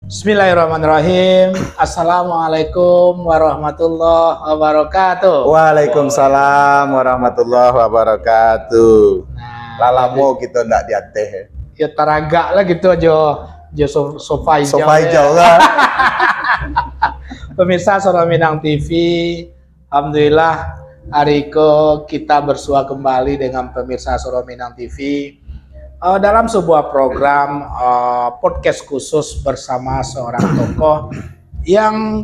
Bismillahirrahmanirrahim. Assalamualaikum warahmatullahi wabarakatuh. Waalaikumsalam warahmatullahi wabarakatuh. Lalamu kita ndak diateh. Ya taragak lah gitu aja sofa hijau. Sofa hijau lah. Pemirsa Suara Minang TV, alhamdulillah hari ke kita bersua kembali dengan pemirsa Suara Minang TV dalam sebuah program podcast khusus bersama seorang tokoh yang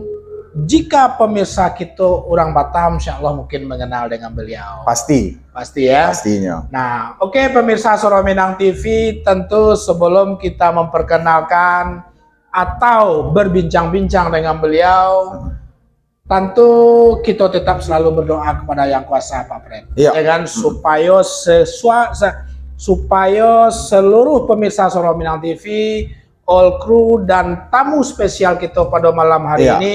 jika pemirsa kita orang Batam insya Allah mungkin mengenal dengan beliau. Pasti Ya. Pastinya. Nah, oke, pemirsa Suara Minang TV, tentu sebelum kita memperkenalkan atau berbincang-bincang dengan beliau, tentu kita tetap selalu berdoa kepada Yang Kuasa, Pak Fred, Iya. dengan supaya seluruh pemirsa Suara Minang TV, all crew dan tamu spesial kita pada malam hari Iya. ini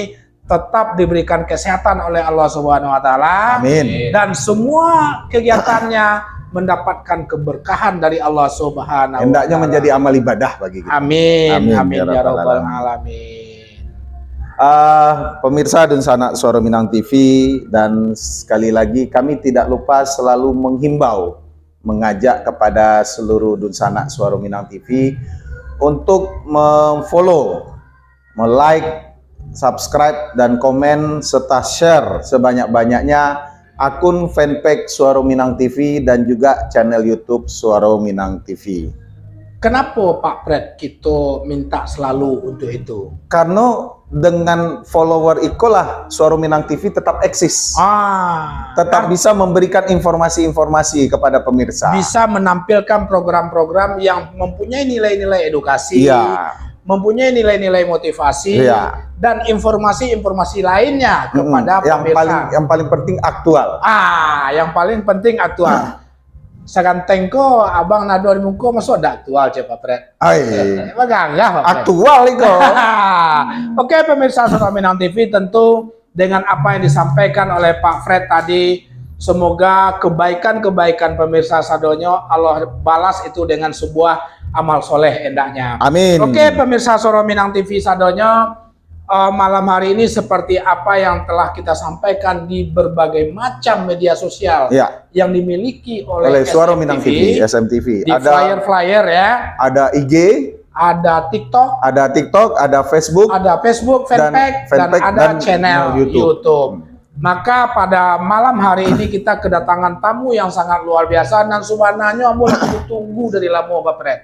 tetap diberikan kesehatan oleh Allah Subhanahu wa taala. Amin. Dan semua kegiatannya mendapatkan keberkahan dari Allah Subhanahu wa Hendaknya taala. menjadi amal ibadah bagi kita. Amin. Amin, Amin ya rabbal alamin. alamin. Pemirsa dan sanak Suara Minang TV, dan sekali lagi kami tidak lupa selalu menghimbau, mengajak kepada seluruh dunsanak Suara Minang TV untuk memfollow, like, subscribe dan komen serta share sebanyak-banyaknya akun fanpage Suara Minang TV dan juga channel YouTube Suara Minang TV. Kenapa Pak Fred kita minta selalu untuk itu? Karena dengan follower ikolah Suara Minang TV tetap eksis. Tetap bisa memberikan informasi-informasi kepada pemirsa. Bisa menampilkan program-program yang mempunyai nilai-nilai edukasi, Iya. mempunyai nilai-nilai motivasi, Iya. dan informasi-informasi lainnya kepada pemirsa. Yang paling penting aktual. Yang paling penting aktual. Saganteng ko abang nado di muka masuk ada aktual Pak Fred. Bagaimana Pak Fred? Aktual itu. Oke, pemirsa Suara Minang TV, tentu dengan apa yang disampaikan oleh Pak Fred tadi, semoga kebaikan-kebaikan pemirsa sadonyo Allah balas itu dengan sebuah amal soleh hendaknya. Amin. Oke, pemirsa Suara Minang TV sadonyo, malam hari ini seperti apa yang telah kita sampaikan di berbagai macam media sosial Ya. yang dimiliki oleh Suara Minang TV, SMTV. di flyer-flyer ya, Ada IG, ada TikTok, ada Facebook, fanpage, dan ada channel YouTube. Maka pada malam hari ini kita kedatangan tamu yang sangat luar biasa dan subhanallah ampun tunggu dari lama Pak Fred.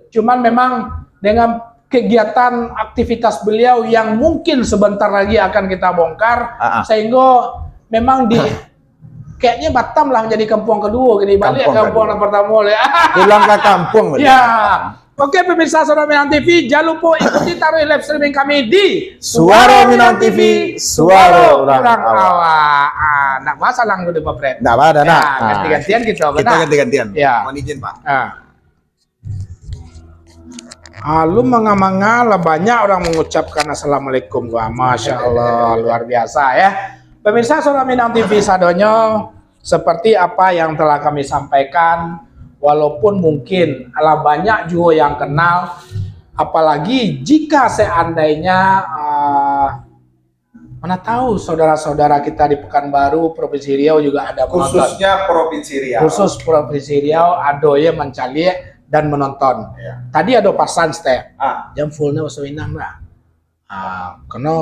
Cuman memang dengan kegiatan aktivitas beliau yang mungkin sebentar lagi akan kita bongkar, sehingga memang kayaknya Batam lah menjadi kampung kedua gini, balik kampung yang pertama oleh pulang ke kampung. ya. Oke, pemirsa Suara Minang TV, jangan lupa ikuti taruh live streaming kami di Suara Minang TV, suara orang awak. Nak masalah dulu Pak Fred. Nggak ada, nak. Ganti-gantian kita. Kita ganti-gantian. Ya. Mohon izin, Pak. Lu manga-manga lah banyak orang mengucapkan assalamualaikum. Wah, masya Allah, luar biasa ya. Pemirsa Suara Minang TV sadonyo, seperti apa yang telah kami sampaikan, walaupun mungkin ala banyak juga yang kenal, apalagi jika seandainya mana tahu saudara-saudara kita di Pekanbaru, Provinsi Riau juga ada menonton. Khususnya Provinsi Riau. Khusus Provinsi Riau ada yang mencari dan menonton. Ya. Tadi ada pasan step. Jam fullnya bahasa Minang lah. Karena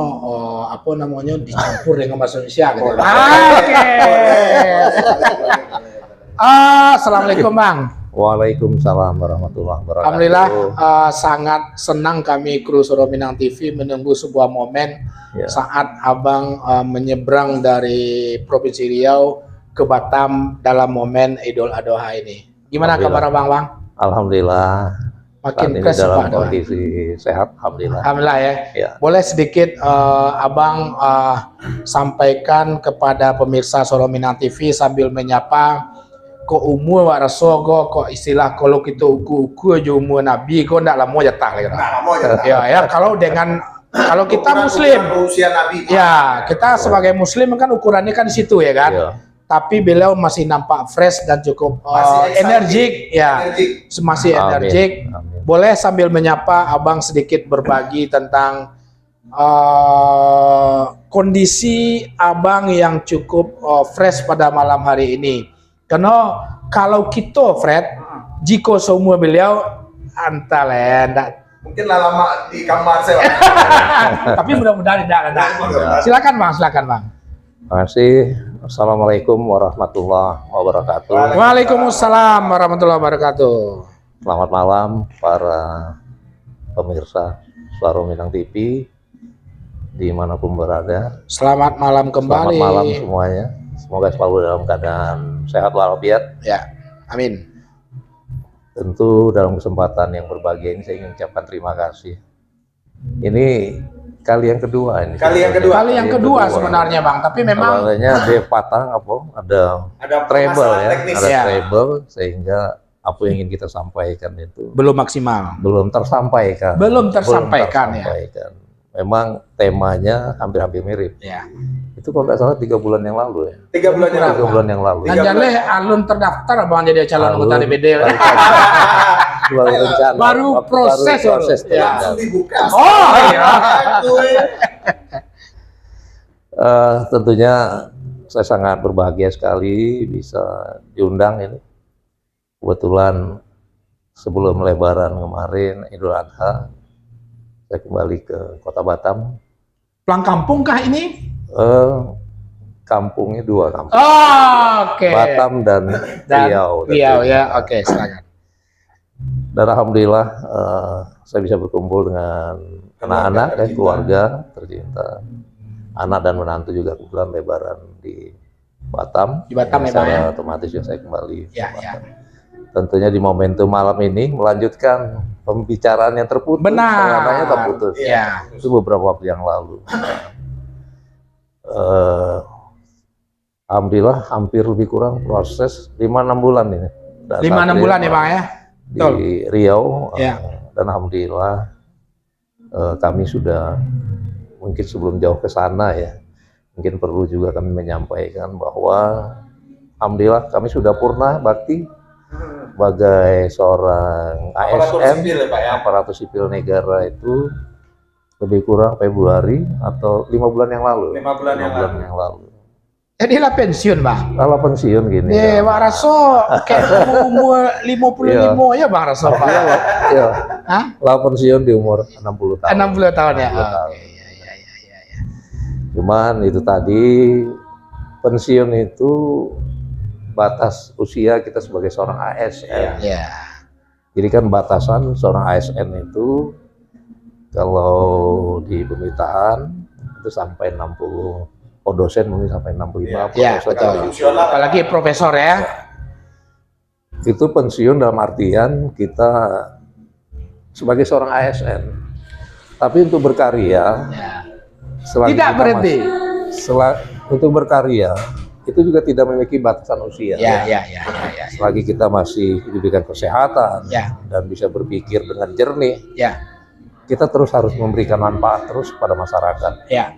apa namanya dicampur dengan bahasa Indonesia gitu. Oke. Assalamualaikum Bang. Waalaikumsalam warahmatullahi wabarakatuh. Alhamdulillah sangat senang kami kru Suara Minang TV menunggu sebuah momen saat Abang menyeberang dari Provinsi Riau ke Batam dalam momen Idul Adha ini. Gimana kabar Abang, Bang? Alhamdulillah. Makin ini fresh dalam Pak, kondisi sehat, alhamdulillah. Alhamdulillah ya. Ya. Boleh sedikit Abang sampaikan kepada pemirsa Suara Minang TV sambil menyapa, kok umur Wak Rasogo, kok istilah kalau kita uku aja umur Nabi, kok ndak lama jatah gitu. Ya, kalau kita Muslim, usia Nabi. ya kita sebagai Muslim kan ukurannya kan di situ ya kan. Ya. Tapi beliau masih nampak fresh dan cukup Masih energik, ya, masih energik. Amin. Boleh sambil menyapa Abang sedikit berbagi tentang kondisi Abang yang cukup fresh pada malam hari ini. Karena kalau kita, Fred, jika semua beliau antalenda. Mungkin lama di kamar saya. Tapi mudah-mudahan tidak ada. Silakan Bang, silakan Bang. Terima kasih. Assalamualaikum warahmatullahi wabarakatuh. Waalaikumsalam warahmatullahi wabarakatuh. Selamat malam para pemirsa Suara Minang TV dimanapun berada. Selamat malam kembali. Selamat malam semuanya. Semoga selalu dalam keadaan sehat walafiat. Ya, amin. Tentu dalam kesempatan yang berbahagia ini saya ingin ucapkan terima kasih. Ini kali yang kedua ini. Kali yang kedua sebenarnya Bang, tapi memang awalnya dia patah ada treble ya, teknis, ada ya. treble sehingga apa yang ingin kita sampaikan itu belum maksimal. belum tersampaikan. Ya. Memang temanya hampir-hampir mirip. Ya. Itu kalau nggak salah 3 bulan yang lalu ya. 3 bulan yang 3 bulan yang lalu. Anjaleh alun terdaftar Abang jadi calon anggota DPD. Baru proses. Ya. langsung dibuka. Oh iya. Tentunya saya sangat berbahagia sekali bisa diundang ini. Kebetulan sebelum Lebaran kemarin Idul Adha saya kembali ke Kota Batam. Pulang kampung kah ini? Kampungnya 2 kampung. Oke. Batam dan Riau. Riau ya. Oke, silakan. Dan alhamdulillah saya bisa berkumpul dengan anak-anak dan keluarga tercinta. Anak dan menantu juga kebetulan Lebaran di Batam. Di Batam ya, Bang, Secara ya? otomatis juga saya kembali. Ya, ke ya. Batam. Tentunya di momentum malam ini melanjutkan pembicaraan yang terputus. Benar. Pengananya terputus. Ya. Itu beberapa waktu yang lalu. Alhamdulillah hampir lebih kurang proses 5-6 bulan ini. 5-6 bulan ya Bang ya? Betul. Di Riau. Ya. Dan alhamdulillah kami sudah mungkin sebelum jauh ke sana ya. Mungkin perlu juga kami menyampaikan bahwa alhamdulillah kami sudah purna bakti sebagai seorang ASN, aparatur sipil negara itu lebih kurang Februari atau 5 bulan yang lalu. 5 bulan yang lalu. Jadi lah pensiun Bang. Kalau pensiun gini. Ya, Bang Raso kayak umur 55 ya Bang Raso Pak. Iya. Hah? Lah pensiun di umur 60 tahun. 60 tahun ya. 60 tahun. Oke, ya. Cuman itu tadi pensiun itu batas usia kita sebagai seorang ASN. Ya. Jadi kan batasan seorang ASN itu kalau di pemerintahan itu sampai 60. Oh, dosen mungkin sampai 65. Ya, betul. Apalagi profesor ya. Itu pensiun dalam artian kita sebagai seorang ASN. Tapi untuk berkarya, selagi Tidak kita berhenti. Untuk berkarya itu juga tidak memiliki batasan usia. Ya. Selagi kita masih diberikan kesehatan Ya. dan bisa berpikir dengan jernih, Ya. kita terus harus memberikan manfaat terus pada masyarakat. Ya.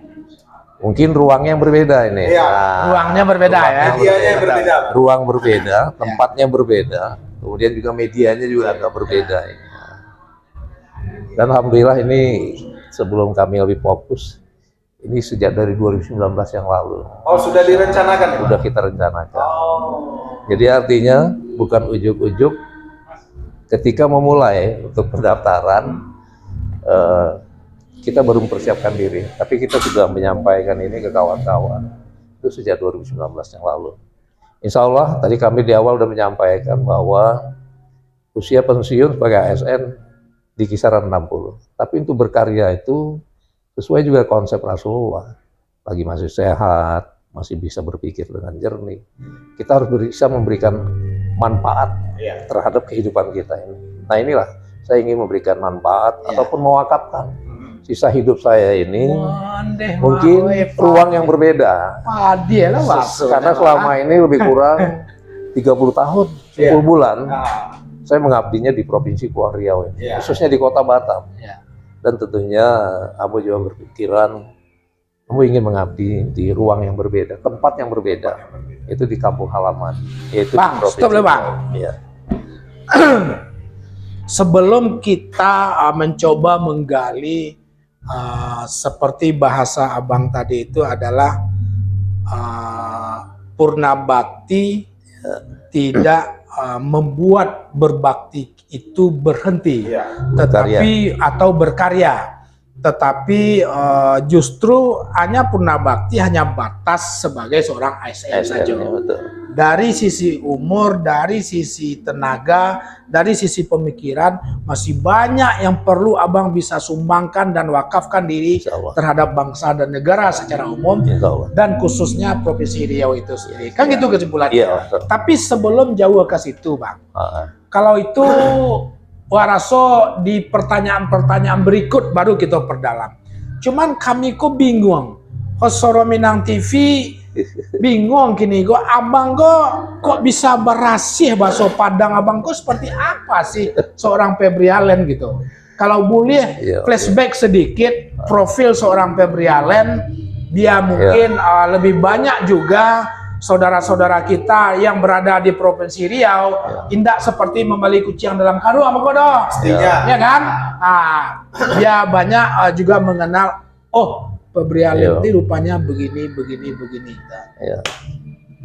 Mungkin ruangnya yang berbeda ini. Iya. Ruangnya berbeda ya. Medianya yang berbeda. Ruang berbeda, tempatnya berbeda, kemudian juga medianya juga agak berbeda. Ini. Dan alhamdulillah ini sebelum kami lebih fokus, ini sejak dari 2019 yang lalu. Oh, sudah direncanakan ya? Sudah kita rencanakan. Oh. Jadi artinya bukan ujuk-ujuk ketika memulai untuk pendaftaran kita baru mempersiapkan diri, tapi kita sudah menyampaikan ini ke kawan-kawan itu sejak 2019 yang lalu. Insya Allah tadi kami di awal sudah menyampaikan bahwa usia pensiun sebagai ASN di kisaran 60. Tapi untuk berkarya itu sesuai juga konsep Rasulullah. Lagi masih sehat, masih bisa berpikir dengan jernih. Kita harus bisa memberikan manfaat terhadap kehidupan kita ini. Nah inilah saya ingin memberikan manfaat ataupun mewakafkan sisa hidup saya ini mungkin ruang yang berbeda. Karena selama ini lebih kurang 30 tahun, 10 bulan saya mengabdinya di Provinsi Kepulauan Riau ini, khususnya di Kota Batam. Dan tentunya Abu juga berpikiran kamu ingin mengabdi di ruang yang berbeda, tempat yang berbeda. Itu di kampung halaman, yaitu Bang, di Provinsi stop dulu, Bang. Riau. Iya. sebelum kita mencoba menggali seperti bahasa abang tadi itu adalah purna bakti tidak membuat berbakti itu berhenti, tetapi atau berkarya, tetapi justru hanya purna bakti hanya batas sebagai seorang ASN saja. Dari sisi umur, dari sisi tenaga, dari sisi pemikiran, masih banyak yang perlu abang bisa sumbangkan dan wakafkan diri terhadap bangsa dan negara secara umum, dan khususnya Provinsi Riau itu sendiri. Kan gitu kesimpulannya. Tapi sebelum jauh ke situ, Bang, kalau itu waraso di pertanyaan-pertanyaan berikut baru kita perdalam. Cuman kami kok bingung, Soro Minang TV bingung kini kok abang kok bisa berasih bahasa Padang, abang kok seperti apa sih seorang Febri Allen gitu. Kalau boleh flashback sedikit profil seorang Febri Allen, dia mungkin lebih banyak juga saudara-saudara kita yang berada di Provinsi Riau tidak seperti membeli kucing dalam karung, apa kodoh? Ya kan? Dia banyak juga mengenal, oh Febri Allen ini rupanya begini.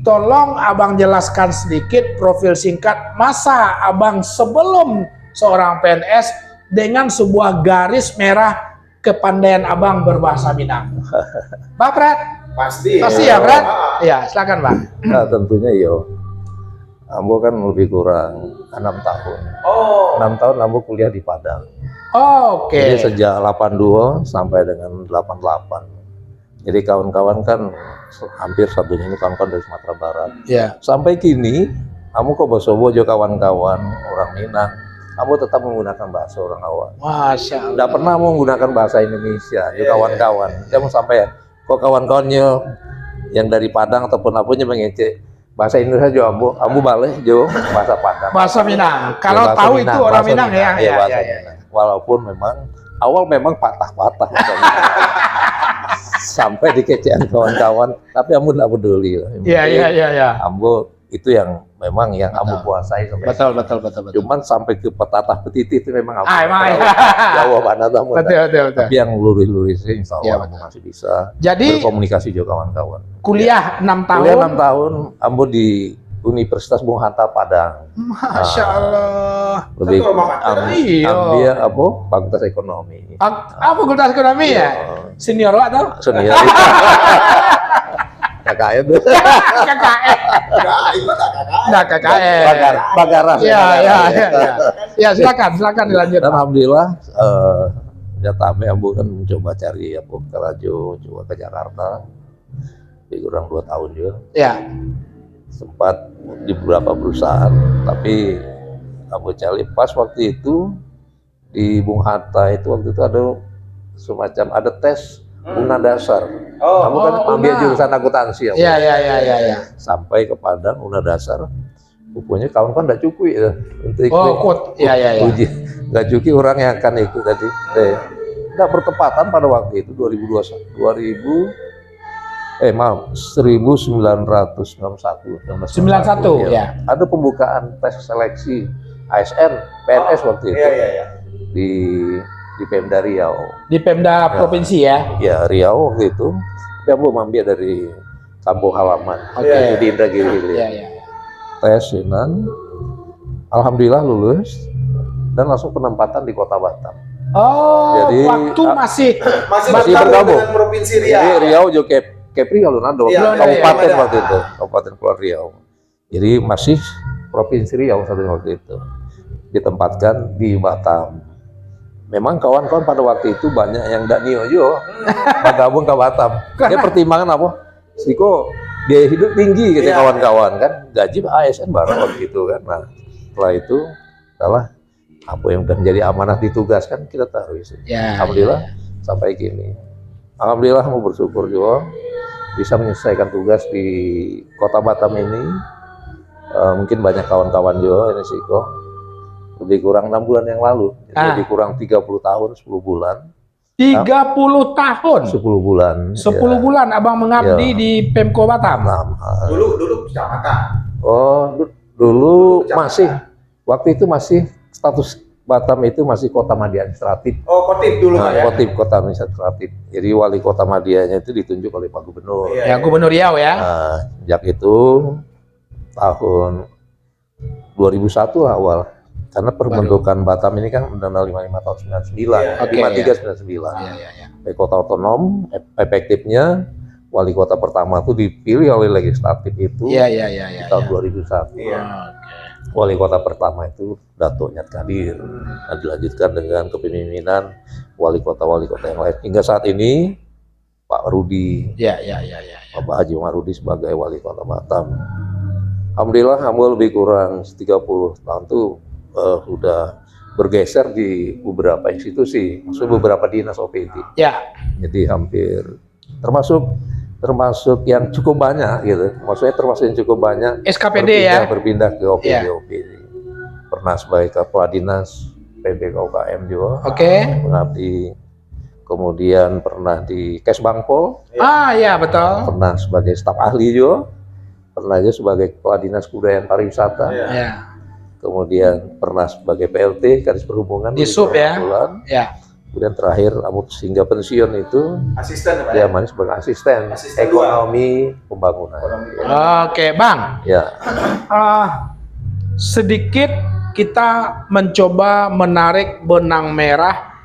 Tolong abang jelaskan sedikit profil singkat masa abang sebelum seorang PNS dengan sebuah garis merah kepandaian abang berbahasa Minang. Bang Fred? Pasti ya Fred? Ya, silakan Bang. Nah, tentunya Ambo kan lebih kurang 6 tahun. 6 tahun Ambo kuliah di Padang. Oke. Jadi sejak 82 sampai dengan 88. Jadi kawan-kawan kan hampir satunya ini kawan-kawan dari Sumatera Barat. Sampai kini, Ambo kok boso-bojo kawan-kawan orang Minang. Ambo tetap menggunakan bahasa orang awam. Masya Allah. Tidak pernah menggunakan bahasa Indonesia. Kawan-kawan. Dia mau sampai kok kawan-kawannya yang dari Padang ataupun apanya mengecek bahasa Indonesia jo Ambo balik jo bahasa Padang. Bahasa Minang. Kalau tahu Minang, itu orang Minang ya. Minang. Walaupun memang awal memang patah-patah sampai dikecewakan kawan-kawan, tapi Ambo tidak peduli. Iya. Ambo itu yang memang yang Ambo kuasai sampai betul. Cuman sampai ke petata petiti itu memang Ambo jawaban Ambo. Betul. Tapi yang luris-luris insya Allah Ambo masih bisa berkomunikasi juga kawan-kawan. Kuliah 6 tahun. Kuliah 6 tahun Ambo di Universitas Bung Hatta Padang. Masya Allah. Lebih ambil apa? Fakultas Ekonomi. Fakultas Ekonomi ya? Senior lah atau? Senior. KKN. Nah, KKN. Bagaras. Ya, silakan dilanjut. Dan alhamdulillah Jatame Ambo kan mencoba cari ke Rajo, coba ke Jakarta. Di kurang 2 tahun juga. Sempat di beberapa perusahaan, tapi Ambo cari pas waktu itu di Bung Hatta itu waktu itu ada semacam ada tes Una dasar. Kamu kan ambil jurusan akuntansi ya. Iya. Sampai ke Padang Una dasar. Rupanya kawan-kawan enggak cukup ya untuk ikut. Uji. Enggak cukup orang yang akan ikut tadi. Enggak bertepatan pada waktu itu 1991 ya. Ada pembukaan tes seleksi ASN PNS waktu itu. Di Pemda Riau. Di Pemda provinsi ya? Ya, Riau waktu itu. Dia mau ambil dari kampung halaman. Di Indragiri. Tes dan alhamdulillah lulus dan langsung penempatan di Kota Batam. Jadi waktu masih bergabung dengan Provinsi Riau. Jadi Riau juga Kepri kalau nado kabupaten waktu itu, Kabupaten Kepulauan Riau. Jadi masih Provinsi Riau waktu itu. Ditempatkan di Batam. Memang kawan-kawan pada waktu itu banyak yang ndak nio jo bergabung ke Batam. Dia pertimbangan apa? Siko dia hidup tinggi gitu kawan-kawan kan, gaji ASN baru waktu itu kan. Nah, setelah itu adalah apa yang udah menjadi amanah ditugaskan kita taruh itu. Alhamdulillah sampai kini. Alhamdulillah mau bersyukur juga bisa menyelesaikan tugas di Kota Batam ini. Mungkin banyak kawan-kawan juga ini Siko. Lebih kurang 6 bulan yang lalu, lebih kurang 30 tahun, 10 bulan. 30 tahun? 10 bulan. 10 bulan abang mengabdi di Pemko Batam? Dulu kecamatan. Dulu masih, waktu itu masih status Batam itu masih kota media administratif. Oh, Kotip dulu Nah, Pak ya. Kotip, kota administratif. Jadi wali kota Madianya itu ditunjuk oleh Pak Gubernur. Iya. Ya, Gubernur Riau ya. Nah, sejak itu tahun 2001 lah awal. Karena pembentukan Batam ini kan Undang-Undang 55 tahun 99, Iya. Oke, 53 ya. 99. Iya, iya, iya. Sebagai kota otonom, efektifnya wali kota pertama itu dipilih oleh legislatif itu Iya, iya, iya, iya. di tahun 2001. Iya. Wali kota pertama itu Dato' Nyat Kadir. Nah, dilanjutkan dengan kepemimpinan wali kota yang lain. Hingga saat ini Pak Rudi, Iya, iya, iya, iya. Pak Haji Umar Rudi sebagai wali kota Batam. Alhamdulillah, lebih kurang 30 tahun tuh sudah bergeser di beberapa institusi, maksudnya beberapa dinas OPD. Ya, Jadi hampir termasuk yang cukup banyak gitu. Maksudnya termasuk yang cukup banyak SKPD ya. berpindah ke OPD. Ya. OPD. Pernah sebagai kepala dinas PBKUKM juga, Oke. mengabdi. Kemudian pernah di Kesbangpol, Ah, ya betul. pernah sebagai staf ahli juga, pernah juga sebagai kepala dinas kebudayaan pariwisata. Iya. Ya, Kemudian pernah sebagai PLT Kadis Perhubungan Di Sub ya. bulan. ya. Kemudian terakhir hingga pensiun itu Asisten Pak dia ya. manis sebagai asisten ekonomi pembangunan. Oke, Bang. Ya, Sedikit kita mencoba menarik benang merah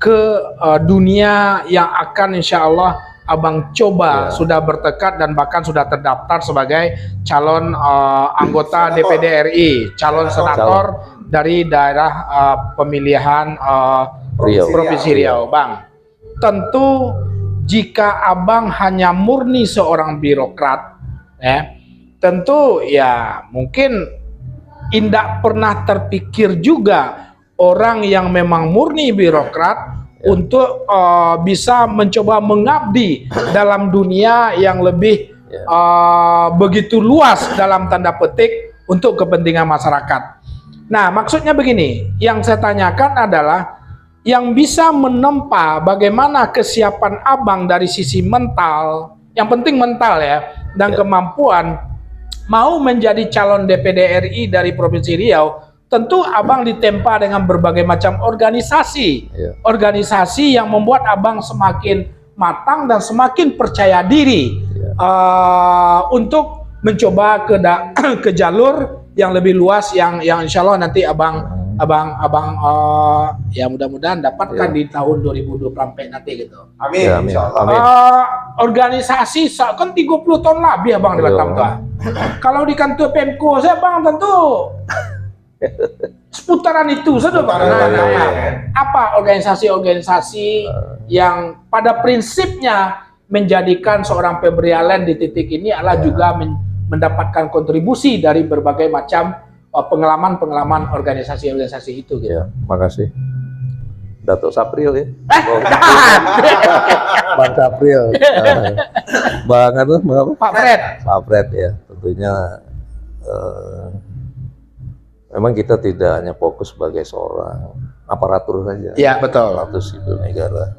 ke dunia yang akan insya Allah Abang coba Ya. sudah bertekad dan bahkan sudah terdaftar sebagai calon anggota DPD RI, calon senator dari daerah pemilihan Riau. Provinsi Riau, Bang. Tentu jika Abang hanya murni seorang birokrat, ya, tentu ya mungkin tidak pernah terpikir juga orang yang memang murni birokrat untuk bisa mencoba mengabdi dalam dunia yang lebih begitu luas dalam tanda petik untuk kepentingan masyarakat. Nah, maksudnya begini, yang saya tanyakan adalah yang bisa menempa bagaimana kesiapan Abang dari sisi mental, yang penting mental ya, dan kemampuan mau menjadi calon DPD RI dari Provinsi Riau. Tentu Abang ditempa dengan berbagai macam organisasi, organisasi yang membuat Abang semakin matang dan semakin percaya diri untuk mencoba ke jalur yang lebih luas yang insya Allah nanti abang ya mudah-mudahan dapatkan di tahun 2024 nanti gitu. Amin. Ya, amin. Insyaallah. Amin. Organisasi kan 30 tahun lebih abang di Batam tuh. Kalau di kantor Pemko saya bang tentu seputaran itu sudah bang. Apa organisasi-organisasi yang pada prinsipnya menjadikan seorang Febri Allen di titik ini adalah juga mendapatkan kontribusi dari berbagai macam pengalaman organisasi-organisasi itu gitu. Ya, makasih. Datuk Sapril ya. Bang Sapril. Bang Pak Fred. Pak Fred ya, tentunya memang kita tidak hanya fokus sebagai seorang aparatur saja. Iya, betul. Aparatur sipil negara.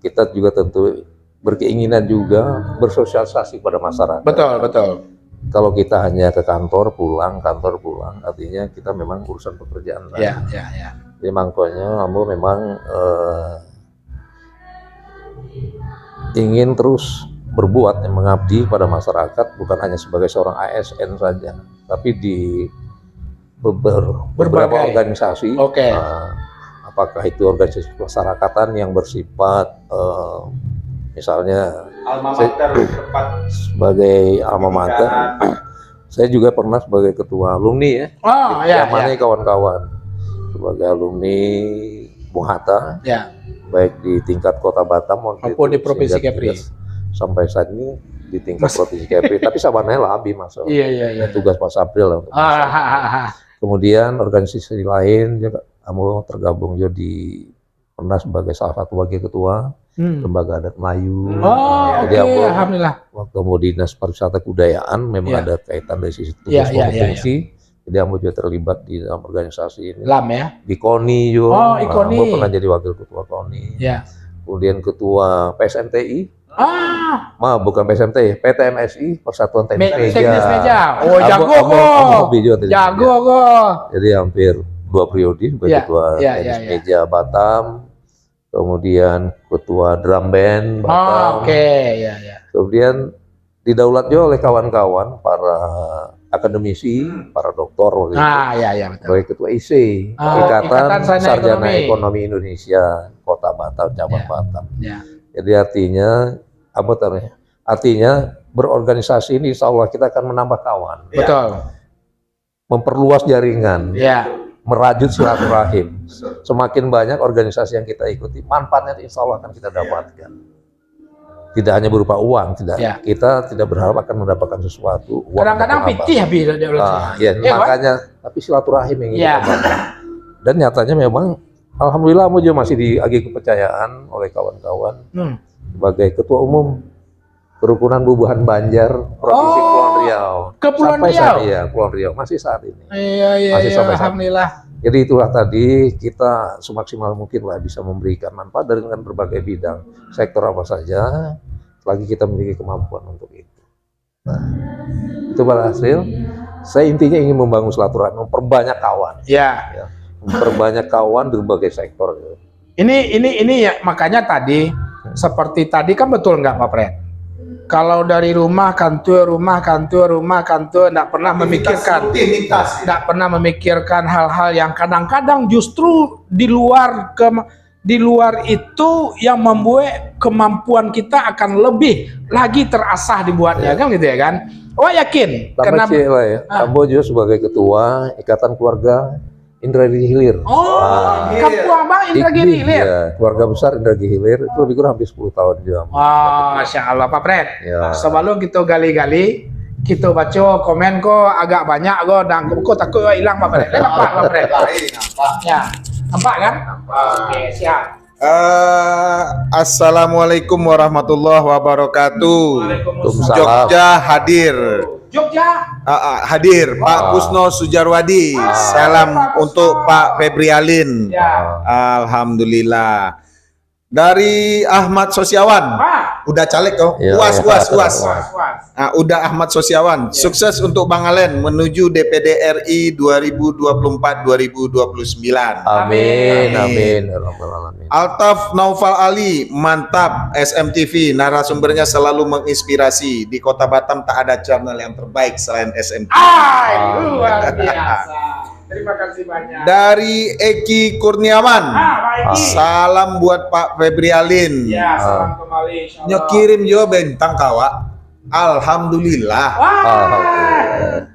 Kita juga tentu berkeinginan juga bersosialisasi pada masyarakat. Betul, betul. Kalau kita hanya ke kantor pulang, artinya kita memang urusan pekerjaan. Iya, iya, iya. Jadi makanya Ambo memang ingin terus berbuat yang mengabdi pada masyarakat, bukan hanya sebagai seorang ASN saja, tapi di beberapa organisasi. Oke. Apakah itu organisasi masyarakatan yang bersifat misalnya Alma mater sebagai alma mater, saya juga pernah sebagai ketua alumni ya. Oh, ya, Mana kawan-kawan sebagai alumni Bung Hatta, ya. baik di tingkat Kota Batam maupun di Provinsi Kepri. Sampai saat ini di tingkat Provinsi Kepri, tapi sabananya lebih masuk. Iya. Tugas Mas April lah untuk kemudian organisasi lain juga kamu tergabung juga pernah sebagai salah satu wakil ketua Lembaga Adat Melayu. Jadi alhamdulillah. Waktu mau dinas pariwisata kebudayaan memang ada kaitan dari sisi tugas provinsi. Jadi Ambo juga terlibat di dalam organisasi ini. LAM ya. Di KONI juga. KONI. Ambo pernah jadi wakil ketua KONI. Ya. Kemudian ketua PSMTI. Bukan PSMTI, PTMSI, Persatuan Teknis Meja. Oh, jago kok. Jago kok. Jadi hampir 2 periode sebagai Ya, ketua ya, tenis ya, ya. meja Batam, kemudian ketua drum band Batam. Oke, ya, ya. Kemudian didaulat juga oleh kawan-kawan para akademisi, para doktor waktu itu, Ya, ya, betul. sebagai ketua IC, Ikatan Sarjana Ekonomi. Ekonomi Indonesia, Kota Batam, cabang Ya. Batam. Ya. Jadi artinya apa namanya? Artinya berorganisasi ini insya Allah kita akan menambah kawan, Betul. memperluas jaringan, Ya. merajut silaturahim. Semakin banyak organisasi yang kita ikuti, manfaatnya insya Allah akan kita dapatkan. Tidak hanya berupa uang, tidak. Ya. Kita tidak berharap akan mendapatkan sesuatu. uang Kadang-kadang atau apa. pitih habis dia bilang. Ya, Wak? makanya tapi silaturahim yang Ya. kita bangun. Dan nyatanya memang alhamdulillah Mujo masih dibagi kepercayaan oleh kawan-kawan sebagai ketua umum Kerukunan Bubuhan Banjar Provinsi Kepulauan Riau. Kepulauan Sampai Riau? saat iya, Kepulauan Riau masih saat ini. Iya, Masih sampai saat ini. alhamdulillah. Jadi itulah tadi kita semaksimal mungkin lah bisa memberikan manfaat dengan berbagai bidang sektor apa saja, lagi kita memiliki kemampuan untuk itu. Nah, itu hasil. Saya intinya ingin membangun silaturahmi, memperbanyak kawan, Ya. memperbanyak kawan di berbagai sektor. Ini ya makanya tadi seperti tadi kan betul nggak Pak Pret? Kalau dari rumah kantor, nggak pernah memikirkan, nggak pernah memikirkan hal-hal yang kadang-kadang justru di luar itu yang membuat kemampuan kita akan lebih lagi terasah dibuatnya kan gitu ya kan? Oh yakin? Tambah lah ya. Ambo juga sebagai ketua Ikatan Keluarga Indragiri Hilir. Kampung Abang Indragiri Hilir. Ya, keluarga besar Indragiri Hilir itu lebih kurang hampir 10 tahun juga. Masya Allah Pak Pret. Ya. Sebelum kita gali-gali, kita baca komen kok agak banyak kok dan kok takut hilang Pak Pret. Nampak Pak Pret? Ya, nampak kan? Oke, siap. Assalamualaikum warahmatullahi wabarakatuh. Waalaikumsalam. Jogja hadir. Jogja. Hadir Pak Kusno Sujarwadi. Salam Pak Kusno. untuk Pak Febrialin. Ya. Alhamdulillah. Dari Ahmad Sosiawan. Udah caleg kok. Ya, Uas. Was. Udah Ahmad Sosiawan. Sukses untuk Bang Alen menuju DPD RI 2024-2029. Amin. Ya Rabbal Alamin. Altaf Naufal Ali, mantap. SMTV narasumbernya selalu menginspirasi. Di Kota Batam tak ada channel yang terbaik selain SMTV. Luar biasa. Terima kasih banyak. Dari Eki Kurniawan. Pak Eki. Salam buat Pak Febrialin. Ya, salam kembali insyaallah. Nyekirim juga bentang kawa. Alhamdulillah.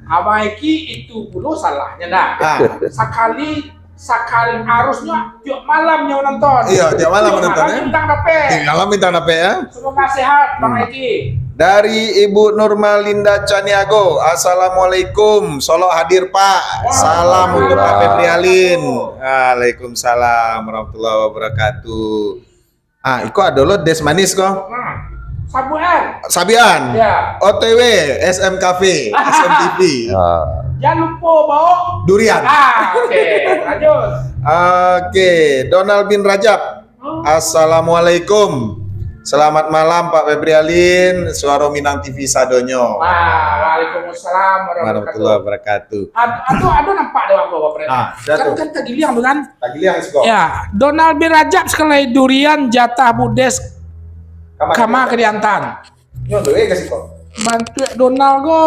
Abang Eki itu dulu salahnya dah. Sekali harusnya tiap malamnya nonton. Iya, tiap malam menonton ya. Bintang dapet. Tinggal minta apa ya? Semoga sehat Bang Eki. Dari Ibu Nurmalinda Caniago, Assalamualaikum, Solo hadir Pak. Salam untuk Pak Febrialin. Waalaikumsalam warahmatullahi wabarakatuh. Iko ada lo des manis kok. Sabian. Ya. OTW SM Cafe, SMTV. Jangan lupa bawa Durian. Oke, lanjut. Oke, Donald bin Rajab. Assalamualaikum. Selamat malam Pak Febrialin, Suara Minang TV Sadonyo. Waalaikumsalam Warahmatullahi wabarakatuh. Aduh nampak doang Bapak Pret. Kan tagiliang tuh kan? Tagiliang isko. Ya, Donald bin Rajab sekali durian jatah budes kama kediantan. Nyondo kasih kok. Bantu Donald go,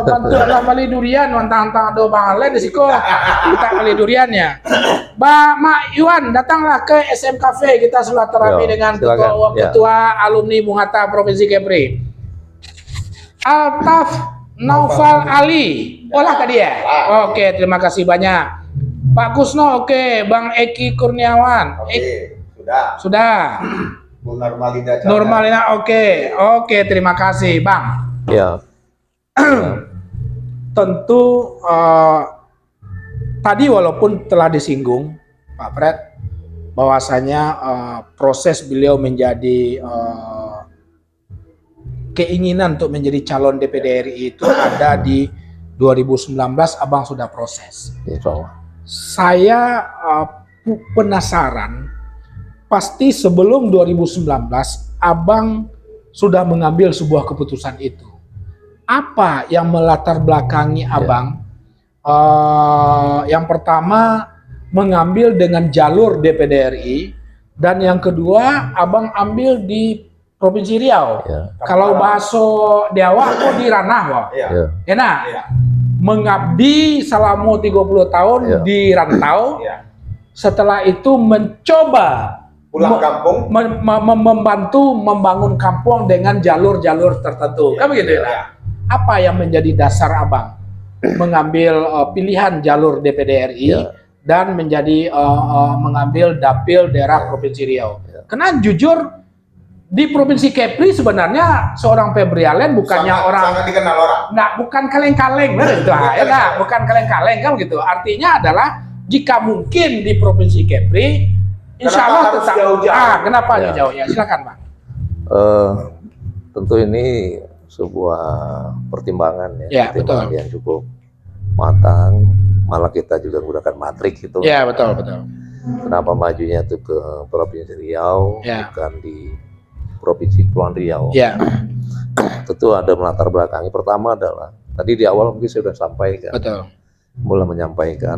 bantu lah beli durian, mantang-tang do Bang Alen di siko. Kita beli duriannya. Mak Iwan datanglah ke SM Cafe, kita silaturahmi dengan ketua alumni Muhata Provinsi Kepri. Altaf Naufal Ali, olah tadi ya. Oke, terima kasih banyak. Pak Kusno, oke. Bang Eki Kurniawan. Oke, sudah. Bu Nurmalinda. Nurmalina, oke, terima kasih, Bang. Ya. Tentu tadi walaupun telah disinggung Pak Pret bahwasanya proses beliau menjadi keinginan untuk menjadi calon DPD RI itu ada di 2019, Abang sudah proses. Saya penasaran. Pasti sebelum 2019 Abang sudah mengambil sebuah keputusan itu. Apa yang melatar belakangi Abang Yang pertama mengambil dengan jalur DPD RI, dan yang kedua abang ambil di Provinsi Riau. Ya. Kalau baso Dewa kok di Ranah, Wak. Iya. Ya. Enak. Iya. Mengabdi selama 30 tahun Ya. di rantau. Iya. Setelah itu mencoba Pulang kampung. membantu membangun kampung dengan jalur-jalur tertentu. Kan begitu ya? Iya. Apa yang menjadi dasar abang mengambil pilihan jalur DPD RI Ya. dan menjadi mengambil dapil daerah Provinsi Riau? Ya. Karena jujur di Provinsi Kepri sebenarnya seorang Febri Allen bukannya sangat dikenal orang. Nah, bukan kaleng-kaleng, gitu. Ya, nah, bukan kaleng-kaleng kan gitu. Artinya adalah jika mungkin di Provinsi Kepri, insya Allah tetap jauh-jauh. Kenapa Ya. jauhnya? Silakan, Bang. Tentu ini sebuah pertimbangan Ya, pertimbangan betul. yang cukup matang. Malah kita juga menggunakan matrik gitu. Ya, betul, betul. Kenapa majunya itu ke Provinsi Riau, Ya. bukan di Provinsi Kepulauan Riau? Ya, Tentu ada melatar belakangnya. Pertama adalah tadi di awal mungkin saya sudah sampaikan, betul. mulai menyampaikan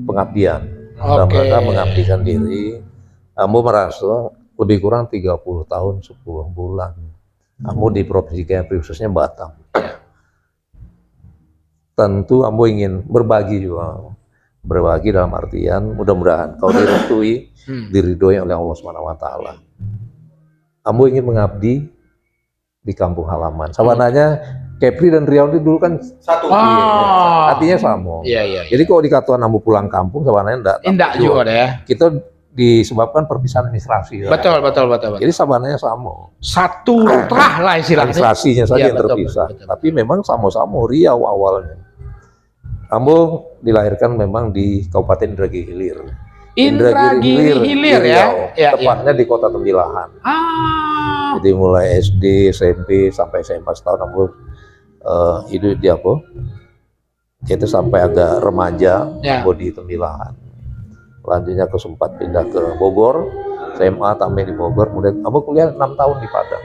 pengabdian. Dalam Oke. rangka mengabdikan diri, Ambo merasa lebih kurang 30 tahun 10 bulan. Ambo di Provinsi Kepri, khususnya Batam. Tentu Ambo ingin berbagi juga. Berbagi dalam artian mudah-mudahan kalau direstui, diridhoi oleh Allah SWT. Ambo ingin mengabdi di kampung halaman. Sabananya Kepri dan Riau itu dulu kan Satu. Oh. artinya sama. Iya, iya. Jadi kalau dikatakan Ambo pulang kampung, sabananya Indah juga deh. kita disebabkan perpisahan administrasi. Betul, betul, betul, betul. Jadi sabananya sama. Satu terah lah istilahnya. Administrasinya saja Iya, yang betul, terpisah. betul, betul. Tapi memang sama-sama Riau awalnya. Ambo dilahirkan memang di Kabupaten Indragiri Hilir. Indragiri Hilir ya. Riau. Ya, Tepatnya di Kota Tembilahan. Ah. Jadi mulai SD, SMP sampai SMA setahun Ambo hidup di apa? Itu sampai agak remaja Ya. Ambo di Tembilahan. Lanjutnya ke sempat pindah ke Bogor, SMA tambah di Bogor, kemudian Ambo kuliah 6 tahun di Padang.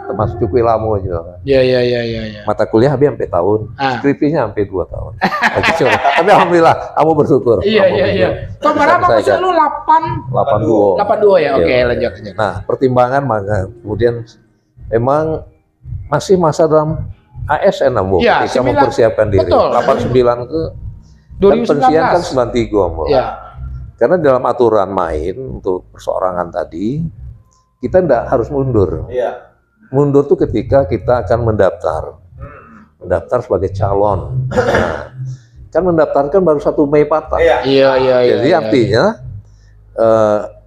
Termasuk cukup lama juga. Iya, iya, iya, iya, iya. Mata kuliah habis sampai tahun, Ah. skripsinya sampai 2 tahun. Tapi alhamdulillah, Ambo bersyukur. Iya, Ambo iya, iya. bersyukur. Tahun berapa Saya maksud lu? 82. 82 ya? Oke, Iya. lanjut, lanjut. Nah, pertimbangan maka kemudian memang masih masa dalam ASN Ambo Iya, ketika 9 mempersiapkan diri. betul. 89 ke 2019. pensiun kan 93 Ambo. Iya. Karena dalam aturan main untuk perseorangan tadi, kita tidak harus mundur. Iya. Mundur tuh ketika kita akan mendaftar. Mendaftar sebagai calon. Nah, kan mendaftarkan baru 1 Mei patah. Iya. Iya, iya, iya. Jadi iya. artinya,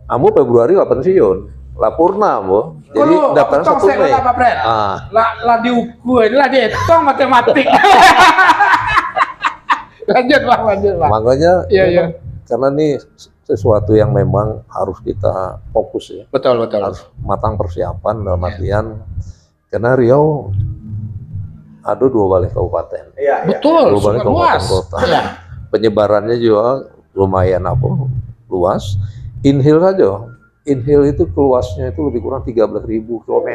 Ambo Februari lah pensiun. Lah purna Ambo. Jadi Kalau daftarnya 1 Mei. Pak Fred. Ah, Lah diukur, lah dihitung matematik. Lanjut, Bang, lanjut, Bang. makanya Iya, iya. karena ini sesuatu yang memang harus kita fokus ya. Betul, betul. Harus matang persiapan dalam artian karena Riau ada 2 balai kabupaten. Iya. Betul, Dua balai sangat luas. kabupaten kota. Iya. Penyebarannya juga lumayan luas. Inhil saja. Inhil itu luasnya itu lebih kurang 13.000 km.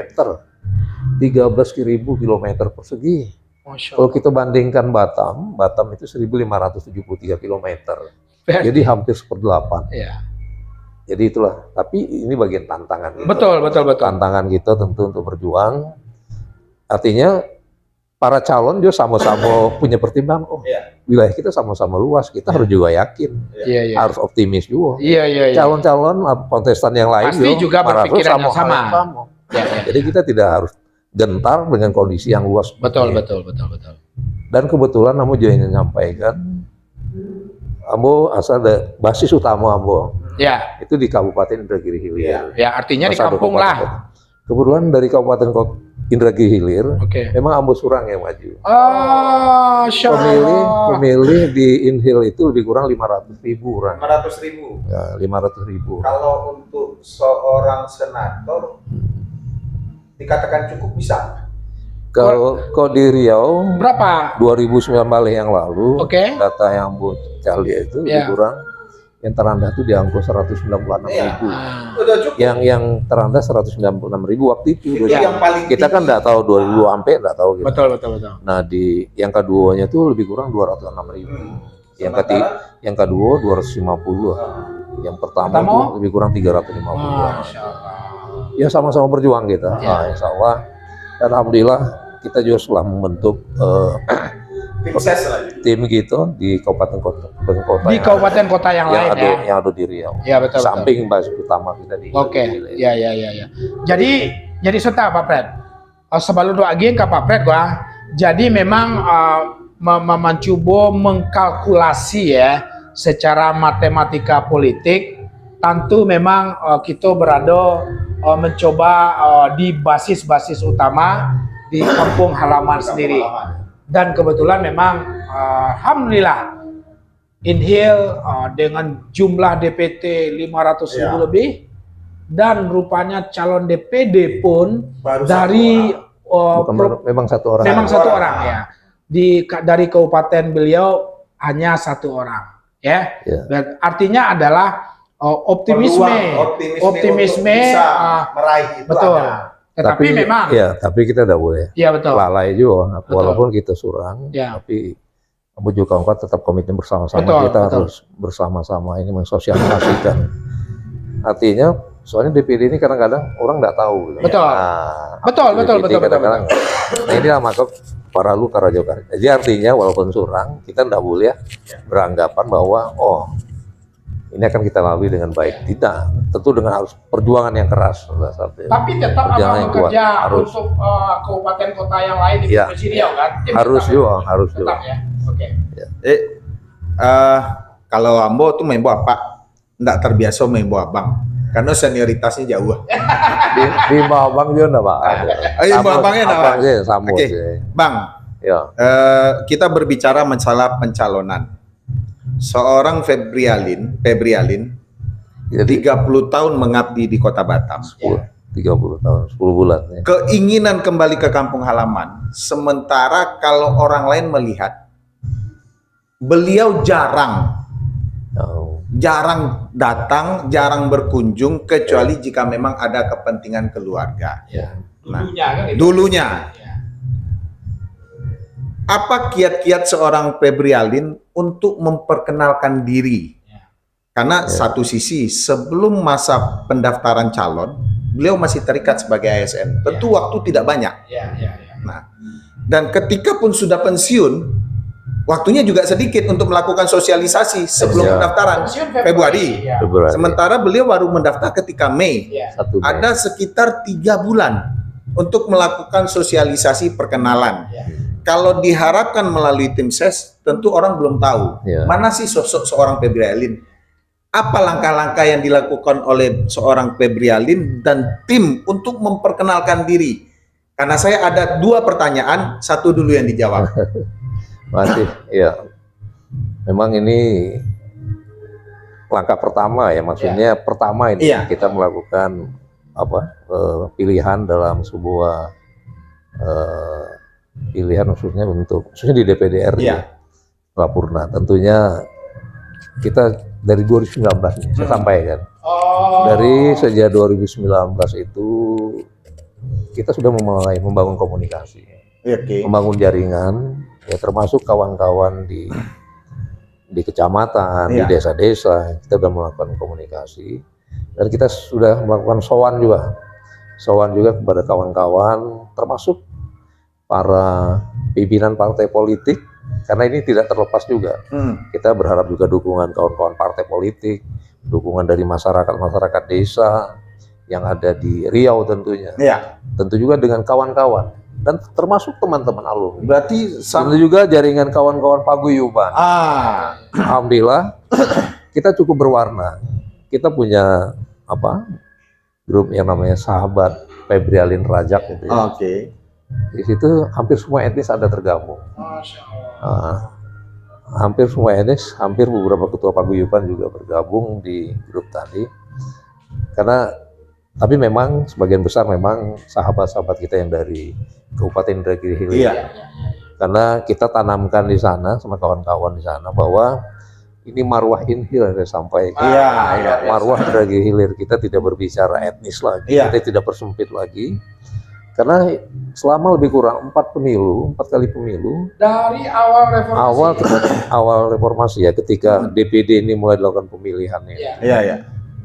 13.000 km persegi. Masya Kalau Allah. kita bandingkan Batam itu 1.573 km. Jadi hampir 1/8. Iya. Jadi itulah. Tapi ini bagian tantangan. Kita. Betul, betul, betul. Tantangan kita tentu untuk berjuang. Artinya para calon juga sama-sama punya pertimbangan. Oh, Iya. wilayah kita sama-sama luas. Kita harus juga yakin. Iya, iya. Harus optimis juga. Iya, iya, iya. Calon-calon kontestan yang lain Pasti juga merasa berpikiran yang hal sama. Iya, iya. Jadi kita tidak harus gentar dengan kondisi yang luas. Betul, seperti ini. betul, betul, betul. Dan kebetulan Ambo juga ingin menyampaikan, Ambo asal dari basis utama Ambo Ya, itu di Kabupaten Indragiri Hilir. ya artinya di Masa ada kampung kabupaten lah. kota. Kebetulan dari Kabupaten Indragiri Hilir, Oke. memang Ambo Surang yang maju. Oh, Masya Allah. Pemilih di Inhil itu lebih kurang 500.000 orang. 500.000. Ya, 500.000. Kalau untuk seorang senator dikatakan cukup bisa. Kalau di Riau Berapa? 2009 balik yang lalu, Oke. data yang Bu Cali itu lebih Ya. kurang yang terendah tuh di angka 196.000. Yang terendah 196.000 waktu itu. yang paling Kita kan nggak tahu 2000 sampai nggak tahu gitu. Betul. Nah di yang keduanya tuh lebih kurang 206.000. Yang kedua 250. Yang pertama tuh lebih kurang 350. Masya Allah. Ya sama-sama berjuang kita. Nah, insya Allah. Dan alhamdulillah kita juga setelah membentuk tim gitu di kabupaten kota Di kabupaten kota yang lain ya. Yang ada di Riau. Ya betul. Samping basis utama kita di. Oke. Ya. Jadi serta Pak Pret. Sebelum doa lagi ke Pak Pret gua. Jadi memang mencoba mengkalkulasi ya secara matematika politik. Tentu memang kita berada mencoba di basis-basis utama di kampung halaman sendiri. Dan kebetulan memang alhamdulillah Inhil dengan jumlah DPT 500.000 lebih dan rupanya calon DPD pun dari memang satu orang. Memang satu orang ya. Dari kabupaten beliau hanya satu orang ya. Dan artinya adalah optimisme meraih itu betul. Tetapi memang tapi kita tidak boleh lalai juga, walaupun kita surang, tapi kamu juga kawan tetap komitmen bersama-sama. Kita harus bersama-sama ini mensosialisasikan. Artinya soalnya DPD ini kadang-kadang orang nggak tahu. Betul. Kadang-kadang. Nah inilah maka para lu karajokan. Jadi artinya walaupun surang, kita tidak boleh beranggapan bahwa ini akan kita lalui dengan baik. Tidak, tentu dengan harus perjuangan yang keras. Tapi tetap bekerja untuk kabupaten kota yang lain di Provinsi Riau kan? Harus juga. Tetap ya. Oke. Kalau Ambo tuh main apa? Nggak terbiasa main abang. Karena senioritasnya jauh. Di bawah abang juga enggak, Pak. Iya, abangnya enggak, Pak. Oke. Bang. Ya. Kita berbicara masalah pencalonan. Seorang Febrialin 30 tahun mengabdi di Kota Batam. 30 tahun, 10 bulan. Ya. Keinginan kembali ke kampung halaman. Sementara kalau orang lain melihat, beliau jarang datang, jarang berkunjung, kecuali jika memang ada kepentingan keluarga. Dulunya. Apa kiat-kiat seorang Febrialin untuk memperkenalkan diri? Karena satu sisi sebelum masa pendaftaran calon, beliau masih terikat sebagai ASN. Tentu waktu tidak banyak. Nah, dan ketika pun sudah pensiun, waktunya juga sedikit untuk melakukan sosialisasi sebelum pendaftaran Februari. Sementara beliau baru mendaftar ketika Mei. Ada sekitar 3 bulan untuk melakukan sosialisasi perkenalan. Kalau diharapkan melalui tim ses, tentu orang belum tahu mana sih sosok seorang Febrialin. Apa langkah-langkah yang dilakukan oleh seorang Febrialin dan tim untuk memperkenalkan diri? Karena saya ada 2 pertanyaan, satu dulu yang dijawab. Masih, ya. Memang ini langkah pertama ya, maksudnya pertama ini kita melakukan pilihan dalam sebuah pilihan khususnya di DPD RI Lapurna. Tentunya kita dari 2019 nih, saya sampaikan. Dari sejak 2019 itu kita sudah mulai membangun komunikasi, membangun jaringan, ya termasuk kawan-kawan di kecamatan, di desa-desa, kita sudah melakukan komunikasi dan kita sudah melakukan sowan juga kepada kawan-kawan, termasuk para pimpinan partai politik, karena ini tidak terlepas juga. Kita berharap juga dukungan kawan-kawan partai politik, dukungan dari masyarakat desa yang ada di Riau tentunya. Tentu juga dengan kawan-kawan dan termasuk teman-teman alumni. Berarti tentu juga jaringan kawan-kawan paguyuban. Alhamdulillah kita cukup berwarna. Kita punya grup yang namanya Sahabat Febrialin Rajak gitu ya. Di situ hampir semua etnis ada tergabung. Hampir semua etnis, hampir beberapa ketua paguyuban juga bergabung di grup tadi. Tapi memang sebagian besar memang sahabat-sahabat kita yang dari Kabupaten Indragiri Hilir. Karena kita tanamkan di sana sama kawan-kawan di sana bahwa ini marwah inhil yang saya sampaikan. Iya, iya. Marwah dari hilir, kita tidak berbicara etnis lagi, Iya. kita tidak persempit lagi. Karena selama lebih kurang 4 kali pemilu, Dari awal reformasi. awal reformasi ya, ketika DPD ini mulai dilakukan pemilihannya, Iya. Iya, iya.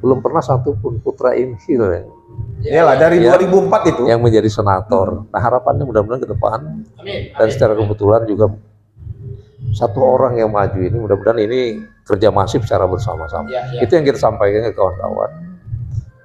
belum pernah satupun putra inhil Iyalah dari Iya. 2004 itu. yang menjadi senator. Nah, harapannya mudah-mudahan ke depan, Amin. dan secara kebetulan juga satu orang yang maju ini, mudah-mudahan ini kerja masif secara bersama-sama. Iya, iya. Itu yang kita sampaikan ke kawan-kawan.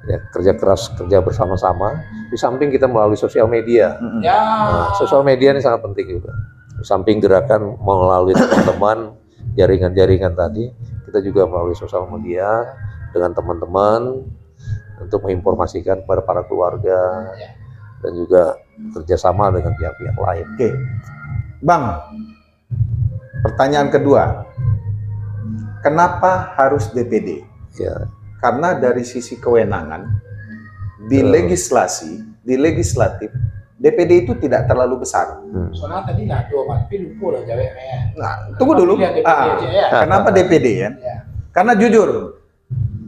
Ya, kerja keras, kerja bersama-sama. Di samping kita melalui sosial media. Ya. Nah, sosial media ini sangat penting juga. Di samping gerakan melalui teman-teman, jaringan-jaringan tadi, kita juga melalui sosial media dengan teman-teman untuk menginformasikan kepada para keluarga dan juga kerjasama dengan pihak-pihak lain. Oke. Bang, pertanyaan kedua. Kenapa harus DPD? Ya, Karena dari sisi kewenangan di legislatif DPD itu tidak terlalu besar. Soalnya tadi nggak ada, Mas. Tapi lupa lah jawabnya. Nah, tunggu dulu. Pilih DPD aja, ya. Kenapa DPD ya? Ya. Karena jujur,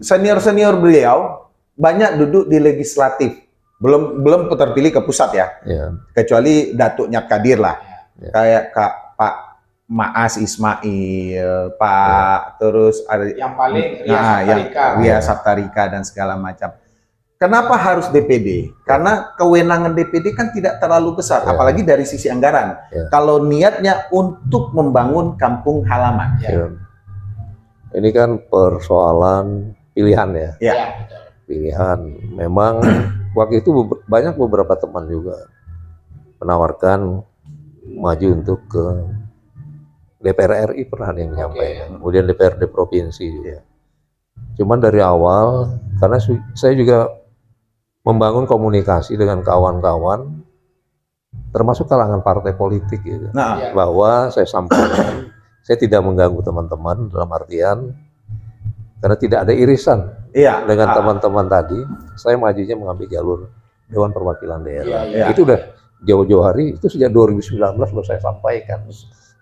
senior-senior beliau banyak duduk di legislatif. Belum terpilih ke pusat ya. ya, Kecuali Datuk Nyat Kadir lah. Ya. Kayak Pak Maas Ismail, Pak terus ada Yang paling yang Ria Saptarika dan segala macam. Kenapa harus DPD? Karena kewenangan DPD kan tidak terlalu besar, Ya. apalagi dari sisi anggaran. Ya. Kalau niatnya untuk membangun kampung halaman. ya. Ini kan persoalan pilihan ya. Ya. Ya, betul. Pilihan. Memang waktu itu banyak beberapa teman juga menawarkan maju untuk ke DPR RI, pernah ada yang menyampaikan. Kemudian DPRD provinsi juga. Cuman dari awal, karena saya juga membangun komunikasi dengan kawan-kawan, termasuk kalangan partai politik gitu. Nah, Ya. Bahwa saya sampaikan, saya tidak mengganggu teman-teman dalam artian karena tidak ada irisan iya. dengan teman-teman tadi, saya majunya mengambil jalur Dewan Perwakilan Daerah. Iya, iya. Itu udah jauh-jauh hari, itu sejak 2019 baru saya sampaikan.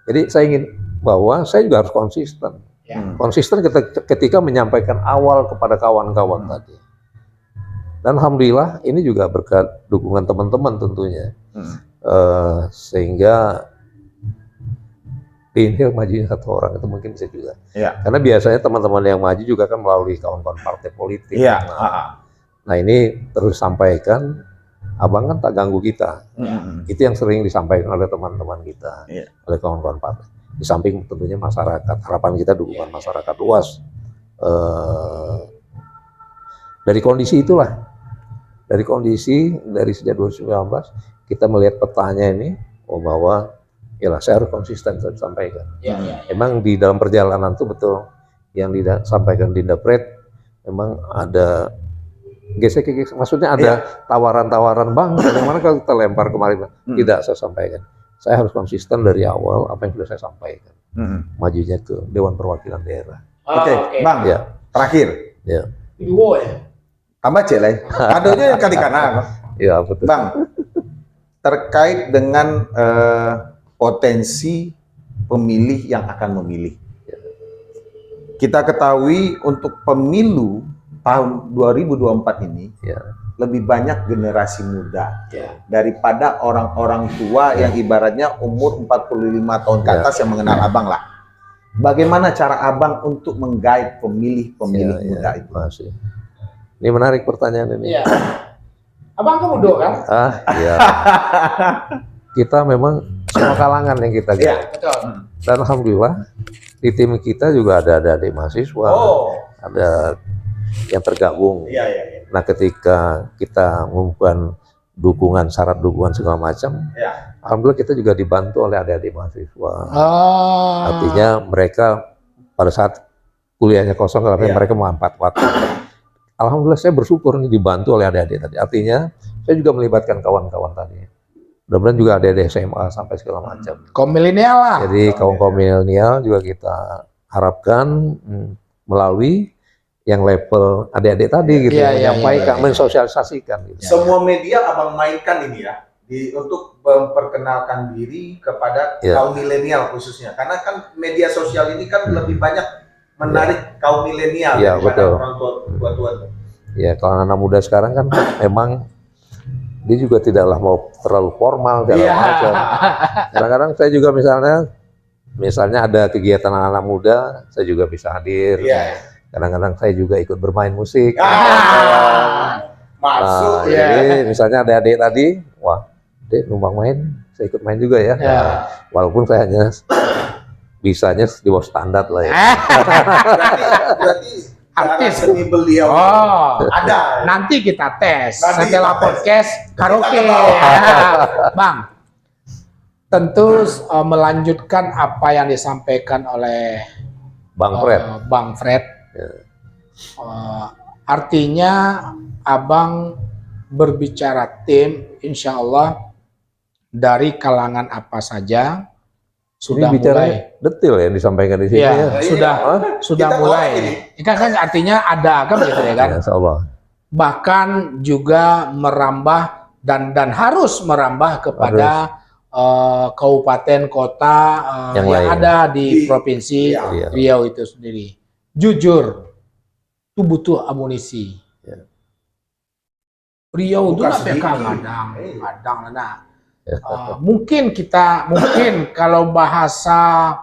Jadi saya ingin bahwa saya juga harus konsisten. Ya. Konsisten ketika menyampaikan awal kepada kawan-kawan tadi. Dan alhamdulillah ini juga berkat dukungan teman-teman tentunya. Sehingga di Inhil majunya satu orang itu mungkin bisa juga. Iya. Karena biasanya teman-teman yang maju juga kan melalui kawan-kawan partai politik. Iya. Nah ini terus sampaikan, abang kan tak ganggu kita. Itu yang sering disampaikan oleh teman-teman kita, Iya. oleh kawan-kawan partai. Di samping tentunya masyarakat, harapan kita dukungan masyarakat luas. Dari kondisi itulah, dari sejak 2019 kita melihat petanya ini, bahwa yalah saya harus konsisten, saya sampaikan. Ya, ya. Emang di dalam perjalanan itu betul yang disampaikan Dinda Pret, memang ada gesek, maksudnya ada tawaran-tawaran, bang, bagaimana kalau kita lempar kemarin? Tidak, saya sampaikan. Saya harus konsisten dari awal apa yang sudah saya sampaikan. Majunya ke Dewan Perwakilan Daerah. Oke, Bang. Ya, Terakhir, ya, Dua ya. tambah celai. Adonya yang kali kanan. ya betul. Bang, terkait dengan potensi pemilih yang akan memilih. Kita ketahui untuk pemilu tahun 2024 ini Ya, lebih banyak generasi muda Ya. daripada orang-orang tua yang ibaratnya umur 45 tahun ke atas yang mengenal abang lah. Bagaimana cara abang untuk menggait pemilih-pemilih muda itu? masih. Ini menarik pertanyaan ini. Iya. Abang kan muda kan? Iya. Kita memang semua kalangan yang kita Iya. gait. Betul. Dan alhamdulillah di tim kita juga ada adik mahasiswa, ada yang tergabung. Iya. Nah, ketika kita mengumpulkan dukungan, syarat dukungan segala macam, Iya. alhamdulillah kita juga dibantu oleh adik-adik mahasiswa. Ah. Artinya mereka pada saat kuliahnya kosong, Iya. mereka memanfaatkan. Alhamdulillah saya bersyukur ini dibantu oleh adik-adik tadi. Artinya saya juga melibatkan kawan-kawan tadi. Mudah-mudahan juga adik-adik SMA sampai segala macam. Kaum milenial lah. Jadi kaum milenial juga kita harapkan melalui yang level adik-adik tadi gitu, Iya, menyampaikan, iya. mensosialisasikan gitu. Semua media abang mainkan ini ya, untuk memperkenalkan diri kepada Ya. kaum milenial khususnya. Karena kan media sosial ini kan lebih banyak menarik kaum milenial ya, daripada betul. orang tua-tua. Ya, kalau anak muda sekarang kan memang dia juga tidaklah mau terlalu formal segala macam. Kadang-kadang saya juga misalnya ada kegiatan anak-anak muda, saya juga bisa hadir. Kadang-kadang saya juga ikut bermain musik. Masuk. Jadi misalnya ada adik tadi, wah, dek numpang main, saya ikut main juga ya. Walaupun saya hanya bisanya di bawah standar lah ya. Berarti artis seni beliau ada. Nanti kita tes setelah podcast karaoke. Bang, tentu melanjutkan apa yang disampaikan oleh Bang Fred. Bang Fred. Artinya Abang berbicara tim, insya Allah dari kalangan apa saja sudah mulai detail ya disampaikan di sini. Ya, sudah mulai. Ini kan artinya ada kan gitu ya kan? Ya, insya Allah. Bahkan juga merambah dan harus merambah kepada kabupaten kota yang ada di provinsi Riau itu sendiri. Jujur, itu butuh amunisi. Riau itu kadang mungkin kalau bahasa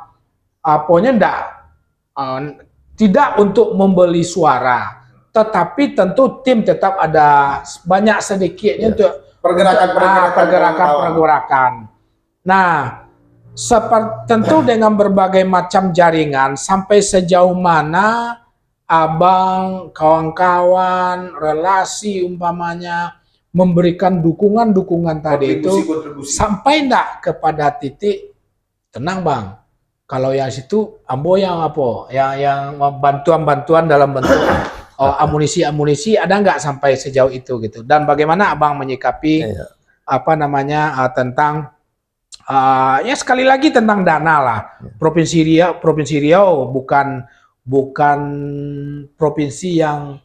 tidak untuk membeli suara, tetapi tentu tim tetap ada banyak sedikitnya untuk pergerakan. Nah, tentu dengan berbagai macam jaringan, sampai sejauh mana Abang, kawan-kawan, relasi umpamanya memberikan dukungan tadi itu sampai enggak kepada titik tenang Bang, kalau yang situ ambo yang apa yang bantuan dalam bentuk amunisi ada nggak sampai sejauh itu gitu, dan bagaimana Abang menyikapi tentang ya sekali lagi tentang dana lah. Provinsi Riau bukan provinsi yang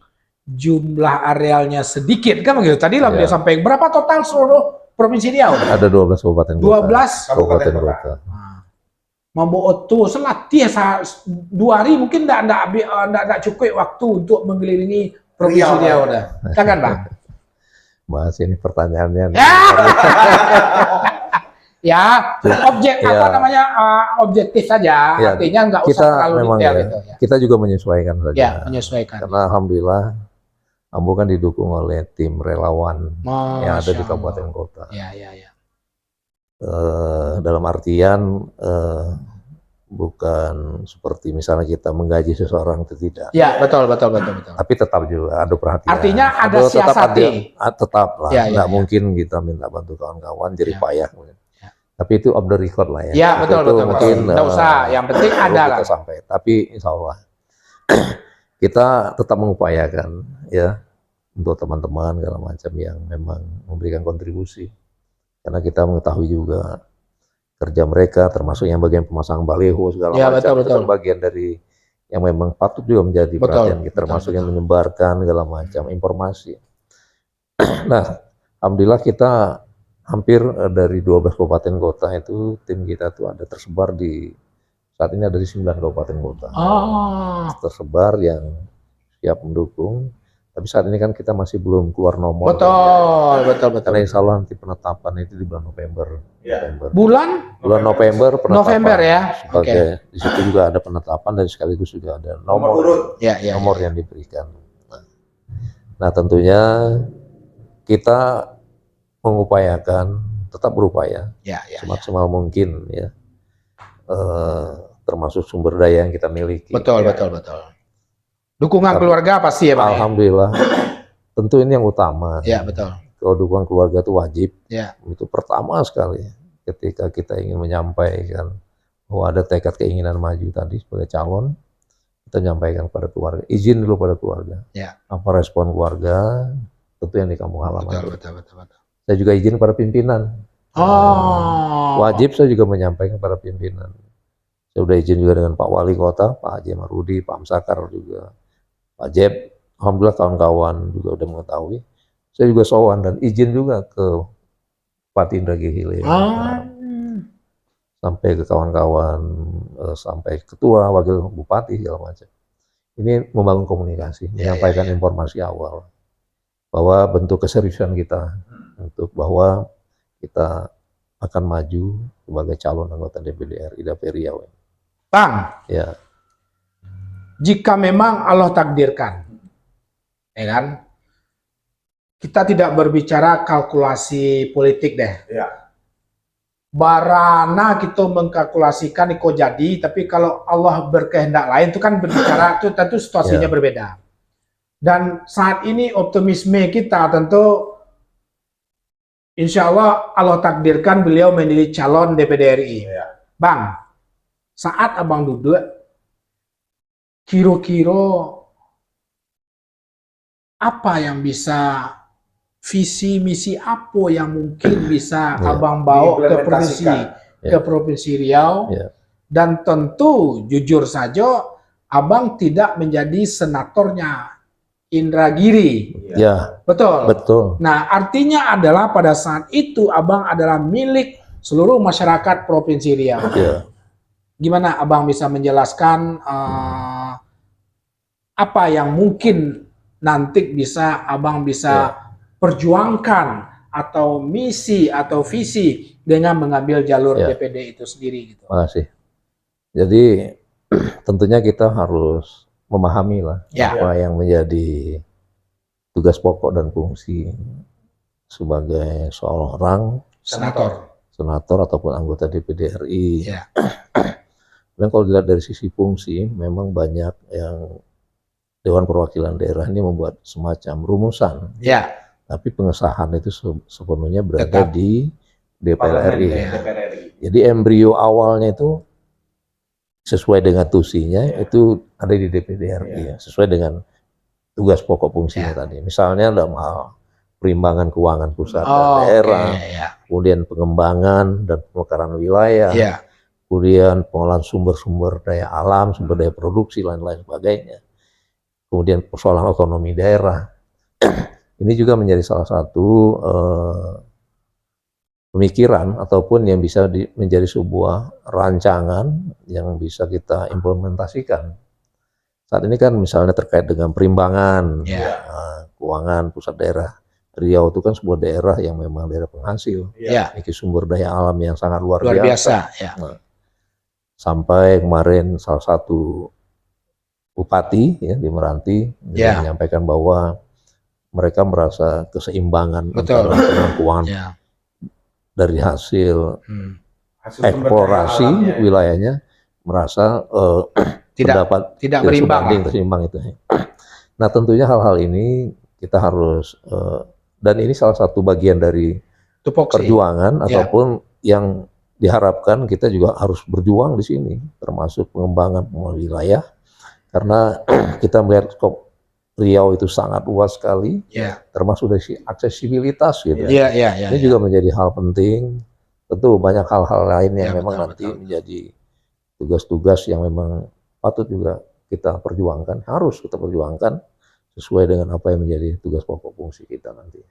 jumlah arealnya sedikit kan begitu. Tadi lah dia sampai berapa total seluruh provinsi Riau? Ada 12 kabupaten kota. 12 kabupaten kota. Membawa tuh selatih 2 hari mungkin enggak cukup waktu untuk mengelilingi provinsi Riau dah. Kan Bang? Mas ini pertanyaannya. Ya, objektif saja, artinya nggak usah terlalu detail gitu. Kita juga menyesuaikan saja. Ya, menyesuaikan. Karena alhamdulillah Ambo kan didukung oleh tim relawan yang ada di kabupaten kota. Ya. Dalam artian bukan seperti misalnya kita menggaji seseorang itu tidak. Ya, betul. Tapi tetap juga ada perhatian. Artinya ada siasati. Tetap lah, nggak mungkin kita minta bantu kawan-kawan jadi payah. Tapi itu off the record lah ya. Ya, betul. Mungkin nggak usah, yang penting ada lah. Sampai. Tapi insya Allah kita tetap mengupayakan ya untuk teman-teman segala macam yang memang memberikan kontribusi. Karena kita mengetahui juga kerja mereka, termasuk yang bagian pemasangan baliho segala macam, itu kan bagian dari yang memang patut juga menjadi perhatian kita, termasuk yang menyebarkan segala macam informasi. Nah, alhamdulillah kita hampir dari 12 kabupaten kota itu tim kita tuh ada tersebar saat ini ada di 9 kabupaten kota. Tersebar yang siap mendukung. Tapi saat ini kan kita masih belum keluar nomor. Betul. Karena insya Allah nanti penetapan itu di bulan November. Bulan November penetapan. November ya. Di situ juga ada penetapan dan sekaligus juga ada nomor urut. Nomor yang diberikan. Nah, tentunya kita mengupayakan, tetap berupaya semaksimal mungkin ya, termasuk sumber daya yang kita miliki. Betul. Dukungan keluarga pasti ya Bang. Alhamdulillah, tentu ini yang utama. Ya, betul. Kalau dukungan keluarga itu wajib. Ya. Itu pertama sekali ketika kita ingin menyampaikan bahwa ada tekad keinginan maju tadi sebagai calon, kita menyampaikan kepada keluarga, izin dulu pada keluarga. Apa respon keluarga, tentu yang di kampung halaman. Betul. Saya juga izin para pimpinan. Wajib saya juga menyampaikan para pimpinan. Saya sudah izin juga dengan Pak Wali Kota, Pak Haji Marudi, Pak Amsakar juga, Pak Jeb. Alhamdulillah kawan-kawan juga sudah mengetahui. Saya juga sowan dan izin juga ke Pak Indra Gihile. Sampai ke kawan-kawan, sampai ketua, wakil bupati segala macam. ini membangun komunikasi, menyampaikan informasi awal bahwa bentuk keseriusan kita untuk bahwa kita akan maju sebagai calon anggota DPD RI DAP Riau. Bang, Ya, jika memang Allah takdirkan, ya kan, kita tidak berbicara kalkulasi politik deh. Ya. Barana kita mengkalkulasikan iko jadi, tapi kalau Allah berkehendak lain itu kan berbicara itu tentu situasinya berbeda. Dan saat ini optimisme kita tentu insya Allah takdirkan beliau menjadi calon DPD RI. Ya. Bang, saat abang duduk, kira-kira apa yang bisa visi misi apa yang mungkin bisa abang bawa ke provinsi Riau, dan tentu jujur saja abang tidak menjadi senatornya Indragiri, betul. Nah artinya adalah pada saat itu abang adalah milik seluruh masyarakat provinsi Riau. Gimana abang bisa menjelaskan apa yang mungkin nanti bisa abang bisa perjuangkan atau misi atau visi dengan mengambil jalur DPD itu sendiri gitu. Terima kasih. Jadi tentunya kita harus memahami lah apa yang menjadi tugas pokok dan fungsi sebagai seorang senator ataupun anggota DPD RI. Dan kalau dilihat dari sisi fungsi, memang banyak yang Dewan Perwakilan Daerah ini membuat semacam rumusan. Tapi pengesahan itu sepenuhnya berada di DPR RI. Jadi embrio awalnya itu sesuai dengan tusinya itu ada di DPD RI, sesuai dengan tugas pokok fungsinya tadi. Misalnya dalam hal perimbangan keuangan pusat dan daerah, kemudian pengembangan dan pemekaran wilayah, kemudian pengolahan sumber-sumber daya alam, sumber daya produksi, lain-lain sebagainya. Kemudian persoalan otonomi daerah. Ini juga menjadi salah satu pemikiran ataupun yang bisa menjadi sebuah rancangan yang bisa kita implementasikan. Saat ini kan misalnya terkait dengan perimbangan keuangan pusat daerah. Riau itu kan sebuah daerah yang memang daerah penghasil, memiliki sumber daya alam yang sangat luar biasa. Nah, sampai kemarin salah satu bupati di Meranti menyampaikan bahwa mereka merasa keseimbangan antara keuangan dari hasil eksplorasi wilayahnya, merasa tidak berimbang itu. Nah tentunya hal-hal ini kita harus dan ini salah satu bagian dari perjuangan ataupun yang diharapkan kita juga harus berjuang di sini, termasuk pengembangan wilayah, karena kita melihat skop Riau itu sangat luas sekali, termasuk dari aksesibilitas gitu. Ini juga menjadi hal penting. Tentu banyak hal-hal lain yang memang nanti menjadi tugas-tugas yang memang patut juga kita perjuangkan, harus kita perjuangkan sesuai dengan apa yang menjadi tugas pokok fungsi kita nanti.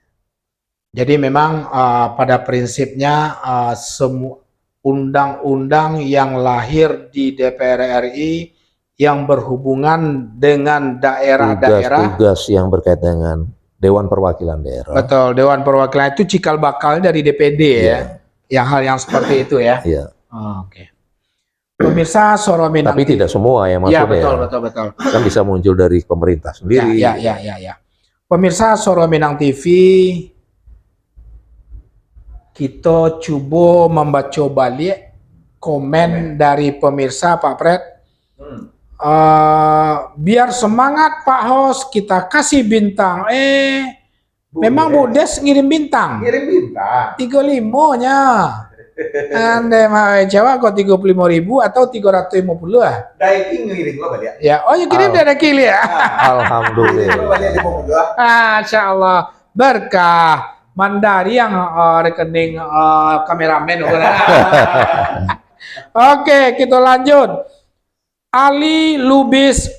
Jadi memang pada prinsipnya semua undang-undang yang lahir di DPR RI yang berhubungan dengan daerah-daerah, tugas yang berkaitan dengan Dewan Perwakilan Daerah. Betul, Dewan Perwakilan itu cikal bakal dari DPD yang hal yang seperti itu ya. Oke. Pemirsa Suara Minang. Tapi tidak semua yang masuk betul. Kan bisa muncul dari pemerintah sendiri. Pemirsa Suara Minang TV, kita coba membaca balik komen dari pemirsa Pak Pret. Biar semangat Pak Host, kita kasih bintang. Memang Budes ngirim bintang. 35-nya. Anda mau jawab kok 35.000 atau 350 lah. Daiking ngirim lo balik. Ya, kirim dari Kili ya. Alhamdulillah. Masya Allah, berkah. Mandari yang rekening kameramen. Oke, kita lanjut. Ali Lubis,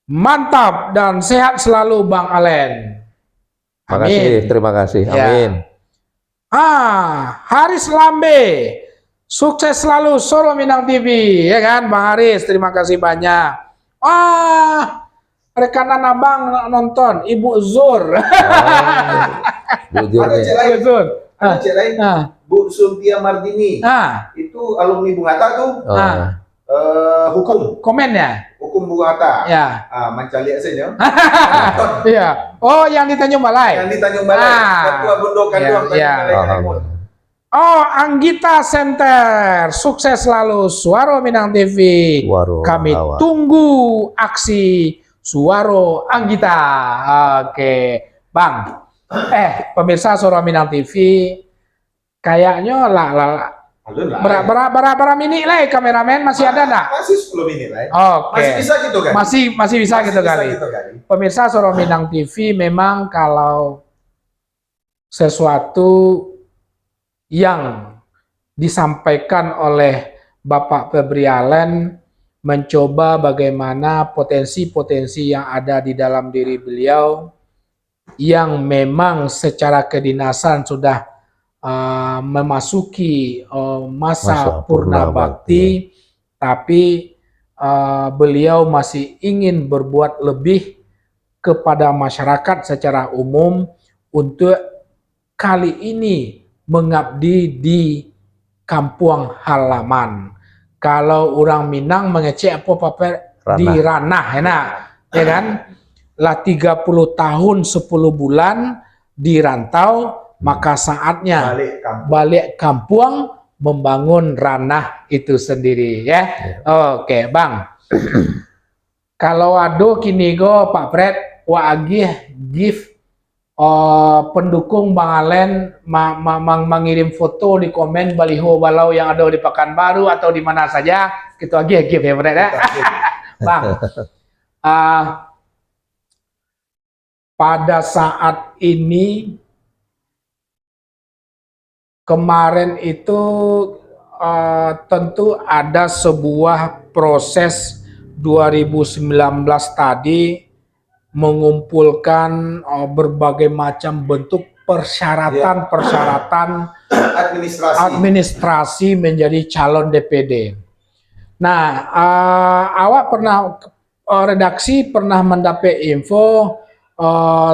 mantap dan sehat selalu Bang Alen. Terima kasih. Amin. Haris Lambe, sukses selalu Suara Minang TV, ya kan Bang Haris, terima kasih banyak. Rekanan abang nonton, Ibu Zur. Jujur Ada nih. cek lain, Ibu Zur. ada cek lain. Ah, Bu Suntia Mardini, itu alumni Bung Hatta tuh, hukum komen ya? Bung Hatta. Ya. Mancali saja. Iya. Oh, yang di Tanjung Balai. Yang di Tanjung Balai, ketua bundokan Iya, doang Tanjung iya. Balai Karimun. Oh, Anggita Center, sukses selalu Suaro Minang TV. Suaro Kami Awak. tunggu aksi Suaro Anggita. Oke, Bang. Pemirsa Suaro Minang TV, kayaknya berapa menit lah kameramen masih ada enggak? Masih 10 menit lah. Oke. Masih bisa gitu kan? Masih bisa gitu kali. Pemirsa Suaro Minang TV, memang kalau sesuatu yang disampaikan oleh Bapak Febri Allen mencoba bagaimana potensi-potensi yang ada di dalam diri beliau yang memang secara kedinasan sudah memasuki masa purna bakti, tapi beliau masih ingin berbuat lebih kepada masyarakat secara umum untuk kali ini mengabdi di kampung halaman. Kalau orang Minang mengecek apa di ranah, enak, ya kan? Lah 30 tahun 10 bulan di rantau, maka saatnya balik kampung membangun ranah itu sendiri, ya. Oke, Bang. Kalau ada kini go Pak Fred, wa agih give pendukung Bang Allen mengirim foto di komen baliho balau yang ada di Pekanbaru atau di mana saja, gitu aja give ya Fred ya. Bang, pada saat ini kemarin itu tentu ada sebuah proses 2019 tadi mengumpulkan berbagai macam bentuk persyaratan administrasi menjadi calon DPD. Nah, awak pernah redaksi pernah mendapat info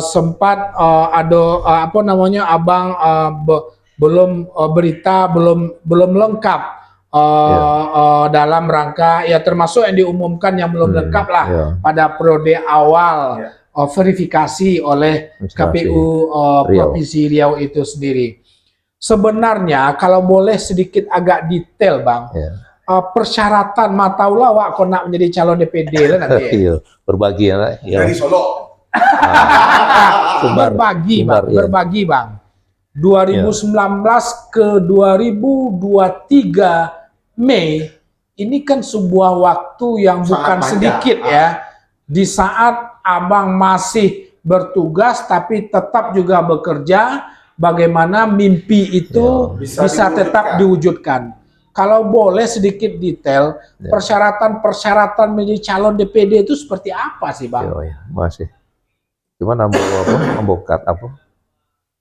sempat ada apa namanya abang belum berita belum lengkap dalam rangka ya termasuk yang diumumkan yang belum lengkap lah pada periode awal verifikasi oleh KPU Provinsi Riau itu sendiri. Sebenarnya kalau boleh sedikit agak detail Bang, persyaratan mataulah wak kau nak menjadi calon DPD lah nanti. Berbagi ya. Dari Solo. Berbagi Bang. 2019 ke 2023 Mei ini kan sebuah waktu yang bukan sedikit ya, di saat abang masih bertugas tapi tetap juga bekerja, bagaimana mimpi itu bisa tetap diwujudkan. Kalau boleh sedikit detail, persyaratan menjadi calon DPD itu seperti apa sih Bang? Masih. Cuma membuka apa?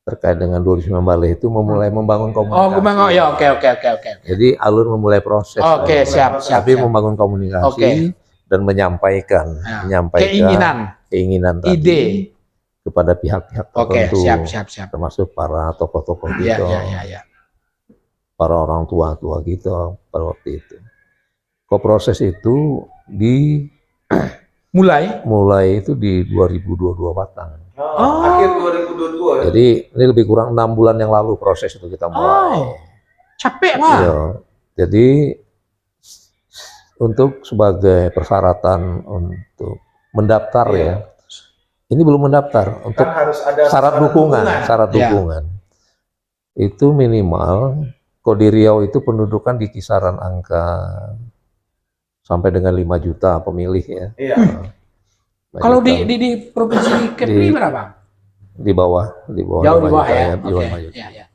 Terkait dengan 2019 itu memulai membangun komunikasi. Oke. Jadi alur memulai proses. Siap. Tapi membangun komunikasi dan menyampaikan keinginan tadi ide kepada pihak-pihak tertentu. Siap. Termasuk para tokoh-tokoh gitu. Para orang tua gitu pada waktu itu. Proses itu mulai itu di 2022 Batang. Akhir 2022 ya. Jadi ini lebih kurang 6 bulan yang lalu proses itu kita mulai. Capek Pak. Jadi untuk sebagai persyaratan untuk mendaftar ya, ini belum mendaftar untuk harus ada syarat dukungan. Itu minimal kalau di Riau itu pendudukan di kisaran angka sampai dengan 5 juta pemilih ya. Kalau di provinsi Kepri berapa? Di bawah jauh di bawah ya.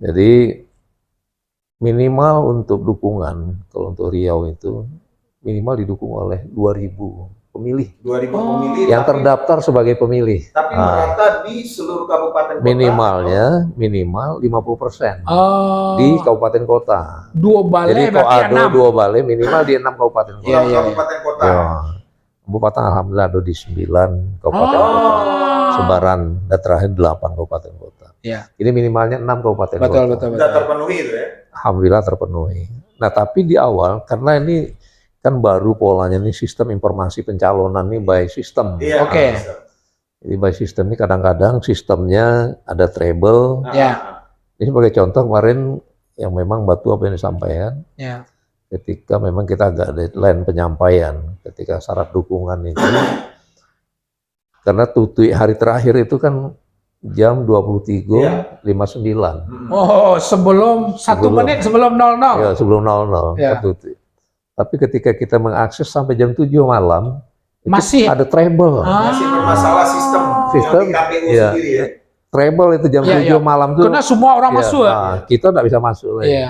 Jadi minimal untuk dukungan kalau untuk Riau itu minimal didukung oleh 2.000 pemilih. 2.000 pemilih yang terdaftar sebagai pemilih. Tapi merata di seluruh kabupaten kota. Minimal 50% di kabupaten kota. Dua balai jadi kalau ada 2 balai minimal di 6 kabupaten kota. Kabupaten kota. Ambo Patang alhamdulillah ada di 9 kabupaten kota. Sebaran dan terakhir 8 kabupaten kota. Ya. Ini minimalnya 6 kabupaten Betul, kota. betul, betul. Sudah terpenuhi itu ya? Alhamdulillah terpenuhi. Nah tapi di awal karena ini kan baru polanya ini sistem informasi pencalonan ini by system. Iya. Oke. Jadi by system ini kadang-kadang sistemnya ada treble. Ya. Ini sebagai contoh kemarin yang memang Batu apa yang disampaikan. Ya. Ketika memang kita agak deadline penyampaian, ketika syarat dukungan itu, karena tutui hari terakhir itu kan jam 23.59. Oh, sebelum 1 menit sebelum 00. Ya, sebelum 00. Ya. Tutui. Tapi ketika kita mengakses sampai jam 7 malam, itu Masih ada treble. Masih bermasalah sistem Sistem, yang di KPU iya. sendiri ya? Treble itu jam Ya, 7 ya. malam tuh. Karena semua orang ya, masuk. nah, kita nggak bisa masuk lagi. Iya.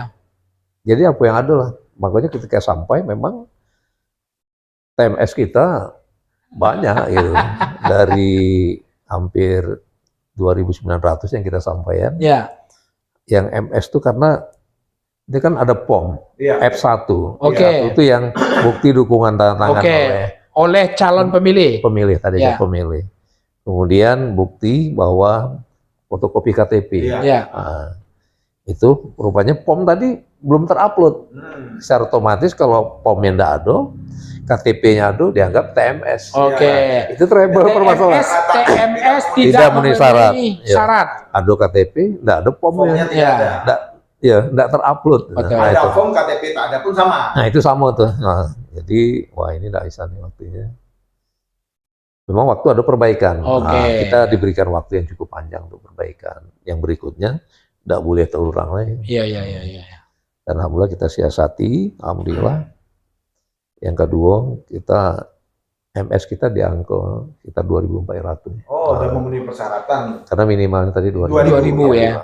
Jadi apa yang ada lah. Makanya ketika sampai memang TMS kita banyak gitu. Dari hampir 2.900 yang kita sampaikan. Ya. Yang MS itu karena dia kan ada POM, Iya. F1. Oke. F1 itu yang bukti dukungan tanda tangan Oke. oleh calon pemilih. pemilih tadi Ya. pemilih. Kemudian bukti bahwa fotokopi KTP. Iya. Ya. Nah, itu rupanya POM tadi belum terupload. Secara otomatis kalau POM-nya enggak ada, KTP-nya ada, dianggap TMS. Oke. Itu treble permasalahan. TMS Tidak tidak memenuhi memenuhi Ya. syarat. Ada KTP, enggak ada Formnya POM-nya. tidak Ya. ada. Enggak terupload. Betul. Nah, Ada itu. form KTP tak ada pun sama. Nah, itu sama tuh. Nah, jadi wah ini enggak bisa nih waktunya. Memang waktu ada perbaikan. Oke. Nah, kita diberikan waktu yang cukup panjang untuk perbaikan. Yang berikutnya enggak boleh terulang lagi. Iya, iya, iya, iya. Dan alhamdulillah kita siasati, alhamdulillah. Yang kedua, kita MS kita di angka sekitar 2.400. Oh, udah memenuhi persyaratan. Karena minimalnya tadi 2.000 ya.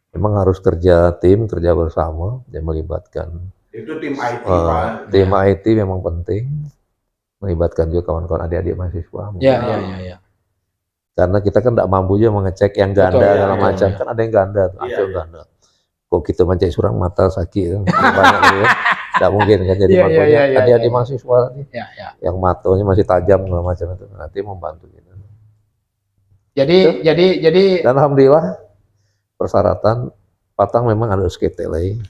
Memang harus kerja tim, kerja bersama, dan melibatkan Itu tim IT, Pak. tim IT memang penting. Melibatkan juga kawan-kawan adik-adik mahasiswa. Iya, iya, iya, iya. Karena kita kan tidak mampu juga mengecek yang ganda Betul, segala iya, macam. iya. Kan ada yang ganda, tuh, ada Iya, yang iya. ganda. Kok kita mencek surang mata sakit kan? Banyak gitu kan. Tidak mungkin kan jadi Iya, makanya iya, iya, adik-adik iya. mahasiswa tadi Ya, ya. yang matanya masih tajam segala macam itu nanti membantu kita. Jadi Dan alhamdulillah persyaratan Patang memang ada SKTLI,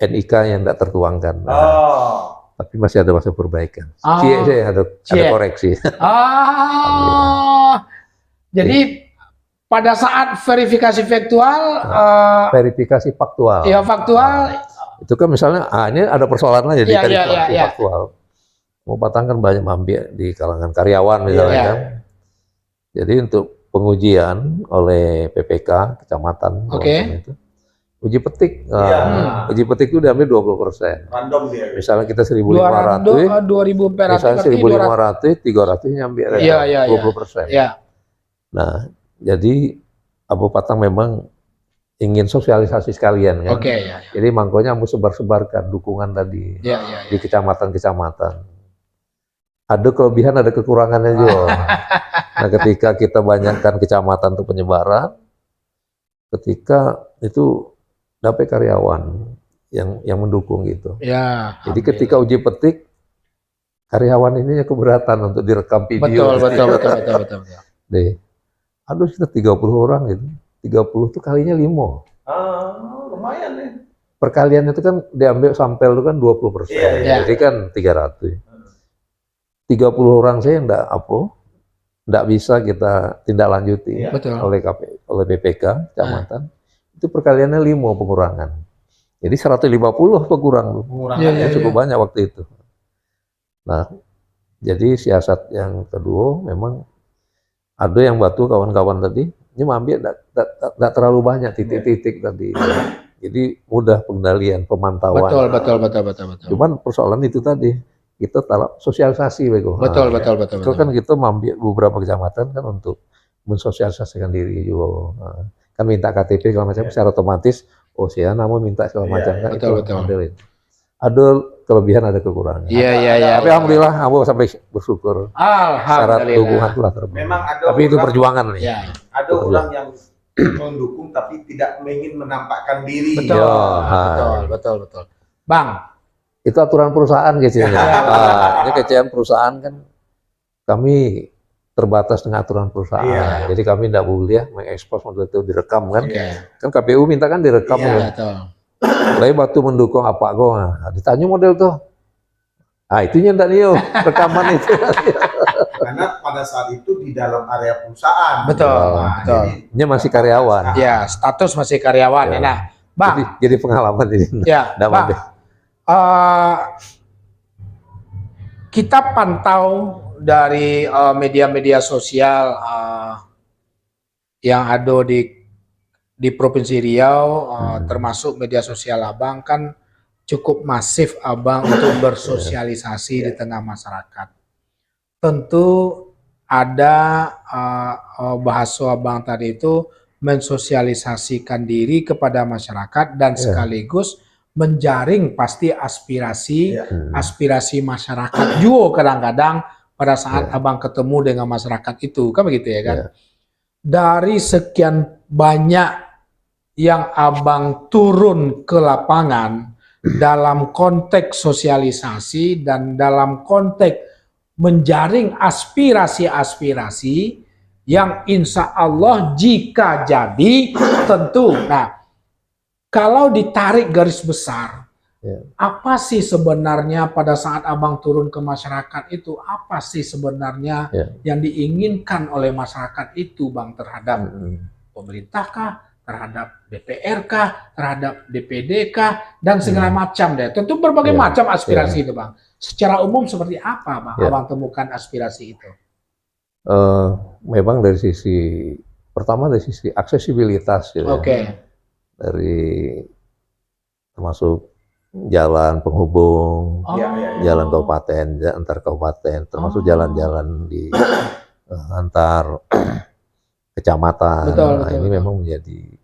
NIK yang tidak tertuangkan. Oh. Tapi masih ada masa perbaikan. Ah. Ada Cie. koreksi. Jadi pada saat verifikasi faktual, Verifikasi faktual. ya faktual, Itu kan misalnya, ini ada persoalan aja di Iya, iya, verifikasi iya, iya. faktual. Mau Patang kan banyak mampir di kalangan karyawan misalnya Iya. kan. Jadi untuk pengujian oleh PPK, kecamatan, Oke. itu, uji petik. Nah, Iya. uji petik itu diambil 20%. Random dia. Misalnya kita 1.500, 2.400 misalnya 1.500, 300 nyambi Iya, iya, iya. 20%. Ya, Nah, jadi Abu Patang memang ingin sosialisasi sekalian kan. oke, ya, Jadi mangkonya mau sebar-sebarkan dukungan tadi ya, ya, di kecamatan-kecamatan. Ada kelebihan, ada kekurangannya juga. Nah, ketika kita banyakkan kecamatan untuk penyebaran, ketika itu dapat karyawan yang mendukung gitu. ya. Jadi ketika uji petik, karyawan ini keberatan untuk direkam video. Betul. Deh, aduh kita 30 orang gitu. 30 itu kalinya 5. Lumayan nih. Perkalian itu kan diambil sampel itu kan 20%. Iya, iya. Jadi kan 300. 30 orang saya enggak bisa kita tindak lanjuti Iya. Betul. oleh BPK kecamatan. Itu perkaliannya 5 pengurangan. Jadi 150 pengurangan. Pengurangan Iya, ya. iya. Cukup banyak waktu itu. Nah, jadi siasat yang kedua memang ada yang Batu kawan-kawan tadi, ini mampir enggak terlalu banyak titik-titik tadi. Jadi mudah pengendalian, pemantauan. Betul. Cuman persoalan itu tadi, kita sosialisasi Bego. Betul. Itu kan kita mampir beberapa kecamatan kan untuk mensosialisasikan diri juga. Nah, kan minta KTP segala macam secara otomatis, oh saya namun minta segala Iya, macam kan betul. modelin. Ada kelebihan, ada kekurangan. Iya. Tapi alhamdulillah, aku sampai bersyukur. Syarat dukungan Alhamdulillah. telah terpenuhi. Memang ada Tapi itu orang- perjuangan nih. Ya, Ada orang yang mendukung tapi tidak ingin menampakkan diri. betul. Ya, Betul. Bang, Itu aturan perusahaan kecilnya. Ini kecil perusahaan kan kami terbatas dengan aturan perusahaan. Jadi kami tidak boleh mengekspos model itu direkam kan. Kan KPU minta kan direkam ya. Tapi waktu mendukung apa kok, ditanya model tuh. Itunya enggak nih rekaman itu. Karena pada saat itu di dalam area perusahaan. Betul. Ini masih karyawan. Ya, status masih karyawan. Nah, Bang. Jadi pengalaman ini. Ya, Bang. Kita pantau dari media-media sosial yang ada di Provinsi Riau, termasuk media sosial Abang kan cukup masif Abang untuk bersosialisasi di tengah masyarakat. Tentu ada bahasa Abang tadi itu mensosialisasikan diri kepada masyarakat dan sekaligus menjaring pasti aspirasi masyarakat juga kadang-kadang pada saat Abang ketemu dengan masyarakat itu, kan begitu ya kan? Dari sekian banyak yang Abang turun ke lapangan dalam konteks sosialisasi dan dalam konteks menjaring aspirasi-aspirasi yang insya Allah jika jadi tentu, kalau ditarik garis besar, apa sih sebenarnya pada saat Abang turun ke masyarakat itu, apa sih sebenarnya yang diinginkan oleh masyarakat itu Bang terhadap pemerintah kah, terhadap DPR kah, terhadap DPD kah, dan segala macam deh. Tentu berbagai macam aspirasi itu Bang. Secara umum seperti apa Bang Abang temukan aspirasi itu? Memang dari sisi, pertama dari sisi aksesibilitas gitu. Dari termasuk jalan penghubung, jalan kabupaten, antar kabupaten, termasuk jalan-jalan di antar kecamatan. Ini memang menjadi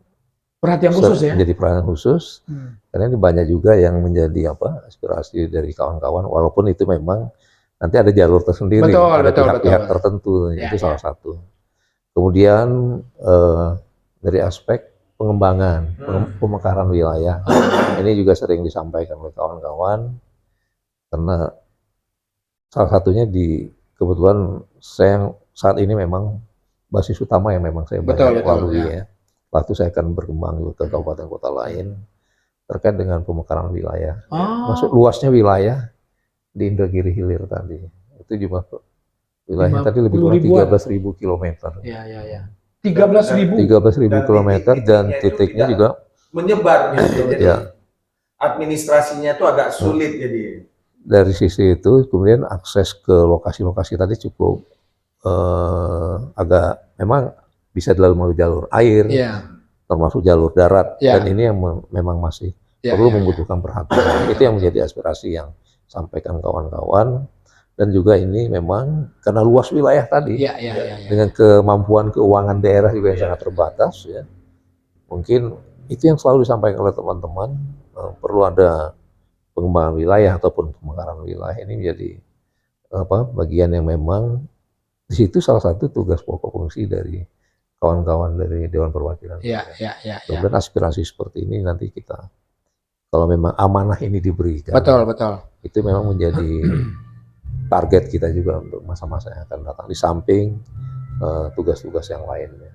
perhatian khusus ya? Menjadi perhatian khusus, karena ini banyak juga yang menjadi aspirasi dari kawan-kawan, walaupun itu memang nanti ada jalur tersendiri, ada pihak-pihak tertentu, itu salah satu. Kemudian dari aspek pengembangan, pemekaran wilayah. Ini juga sering disampaikan oleh kawan-kawan, karena salah satunya kebetulan saya saat ini memang basis utama yang memang saya banyak lalui ya. Waktu saya akan berkembang ke kabupaten kota lain terkait dengan pemekaran wilayah. Masuk luasnya wilayah di Indragiri Hilir tadi. Itu juga wilayahnya tadi lebih kurang 13.000 kilometer. 13.000 kilometer dan titiknya juga menyebar gitu. Administrasinya itu agak sulit jadi. Dari sisi itu kemudian akses ke lokasi-lokasi tadi cukup agak memang bisa melalui jalur air, termasuk jalur darat, dan ini yang memang masih perlu membutuhkan perhatian. Itu yang menjadi aspirasi yang sampaikan kawan-kawan. Dan juga ini memang karena luas wilayah tadi, dengan kemampuan keuangan daerah juga yang sangat terbatas, ya. Mungkin itu yang selalu disampaikan oleh teman-teman, perlu ada pengembangan wilayah ataupun pemekaran wilayah. Ini menjadi bagian yang memang di situ salah satu tugas pokok fungsi dari kawan-kawan dari Dewan Perwakilan. Dan aspirasi seperti ini nanti kita, kalau memang amanah ini diberikan, itu memang menjadi target kita juga untuk masa-masa yang akan datang, di samping tugas-tugas yang lainnya.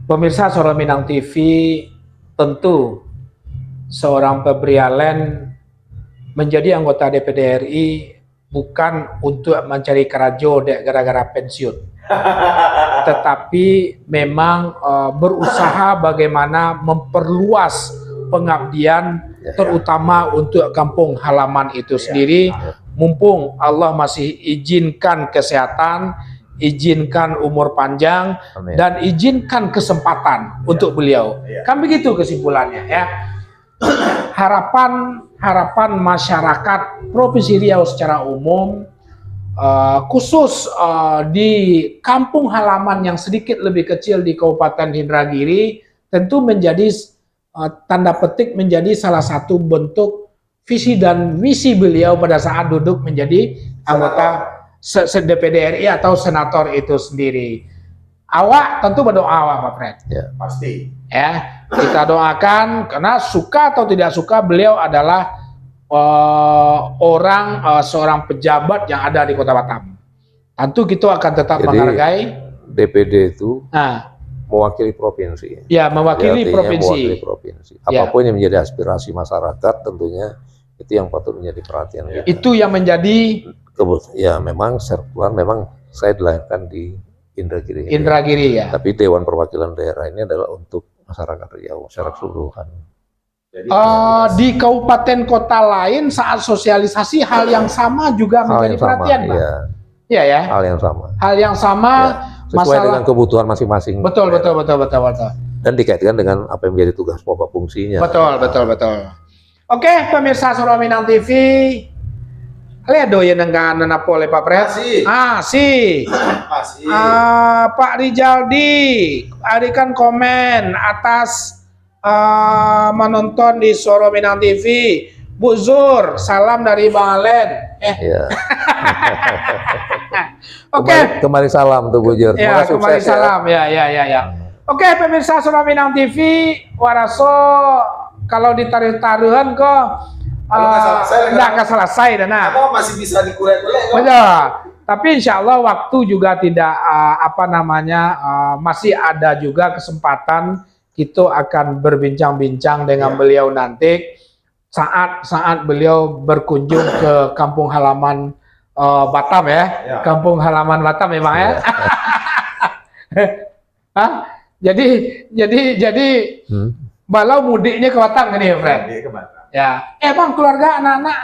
Pemirsa Suara Minang TV, tentu seorang Febri Allen menjadi anggota DPD RI bukan untuk mencari karajo gara-gara pensiun, tetapi memang berusaha bagaimana memperluas pengabdian, terutama untuk kampung halaman itu sendiri. Mumpung Allah masih izinkan kesehatan, izinkan umur panjang, dan izinkan kesempatan untuk beliau. Kan begitu kesimpulannya ya. Harapan masyarakat Provinsi Riau secara umum, khusus di kampung halaman yang sedikit lebih kecil di Kabupaten Indragiri, tentu menjadi tanda petik menjadi salah satu bentuk visi dan misi beliau pada saat duduk menjadi anggota DPD RI atau senator itu sendiri. Awak tentu berdoa Pak Fred. Pasti. Ya, kita doakan, karena suka atau tidak suka beliau adalah seorang pejabat yang ada di Kota Batam. Tentu kita akan tetap Jadi, menghargai. DPD itu Nah, mewakili provinsi. ya mewakili Artinya provinsi. mewakili provinsi. Ya. Apapun yang menjadi aspirasi masyarakat tentunya itu yang patut menjadi perhatian kita. Itu yang menjadi Ya memang sirkular memang saya dilahirkan di Indragiri. Indragiri ya. Tapi Dewan Perwakilan Daerah ini adalah untuk masyarakat Riau secara keseluruhan. Jadi, Di kabupaten kota lain saat sosialisasi hal yang sama juga Hal menjadi yang sama, perhatian, Pak. ya, Iya ya. hal yang sama. Hal yang sama Ya, sesuai dengan kebutuhan masing-masing. betul. Dan dikaitkan dengan apa yang menjadi tugas pokok fungsinya. Betul. Oke, pemirsa Suara Minang TV. Lihat doyan dengan apa oleh Pak Pret? Masih. Pak Rijaldi, berikan komen atas menonton di Suara Minang TV. Bu Zur, salam dari Bang Alen. Ya. Oke. Kembali salam tuh Bu Jur. Ya, Semoga kembali sukses, salam. Ya. Oke, pemirsa Suara Minang TV, waraso kalau ditaruh-taruhan kok nggak selesai dan masih bisa dikurek-kurek. betul. Tapi insya Allah waktu juga tidak masih ada juga kesempatan kita akan berbincang-bincang dengan beliau nanti saat beliau berkunjung ke kampung halaman Batam ya. Kampung halaman Batam memang ya. Jadi balau mudiknya ke Batam kan ya, Fred? Ya. Bang, keluarga anak-anak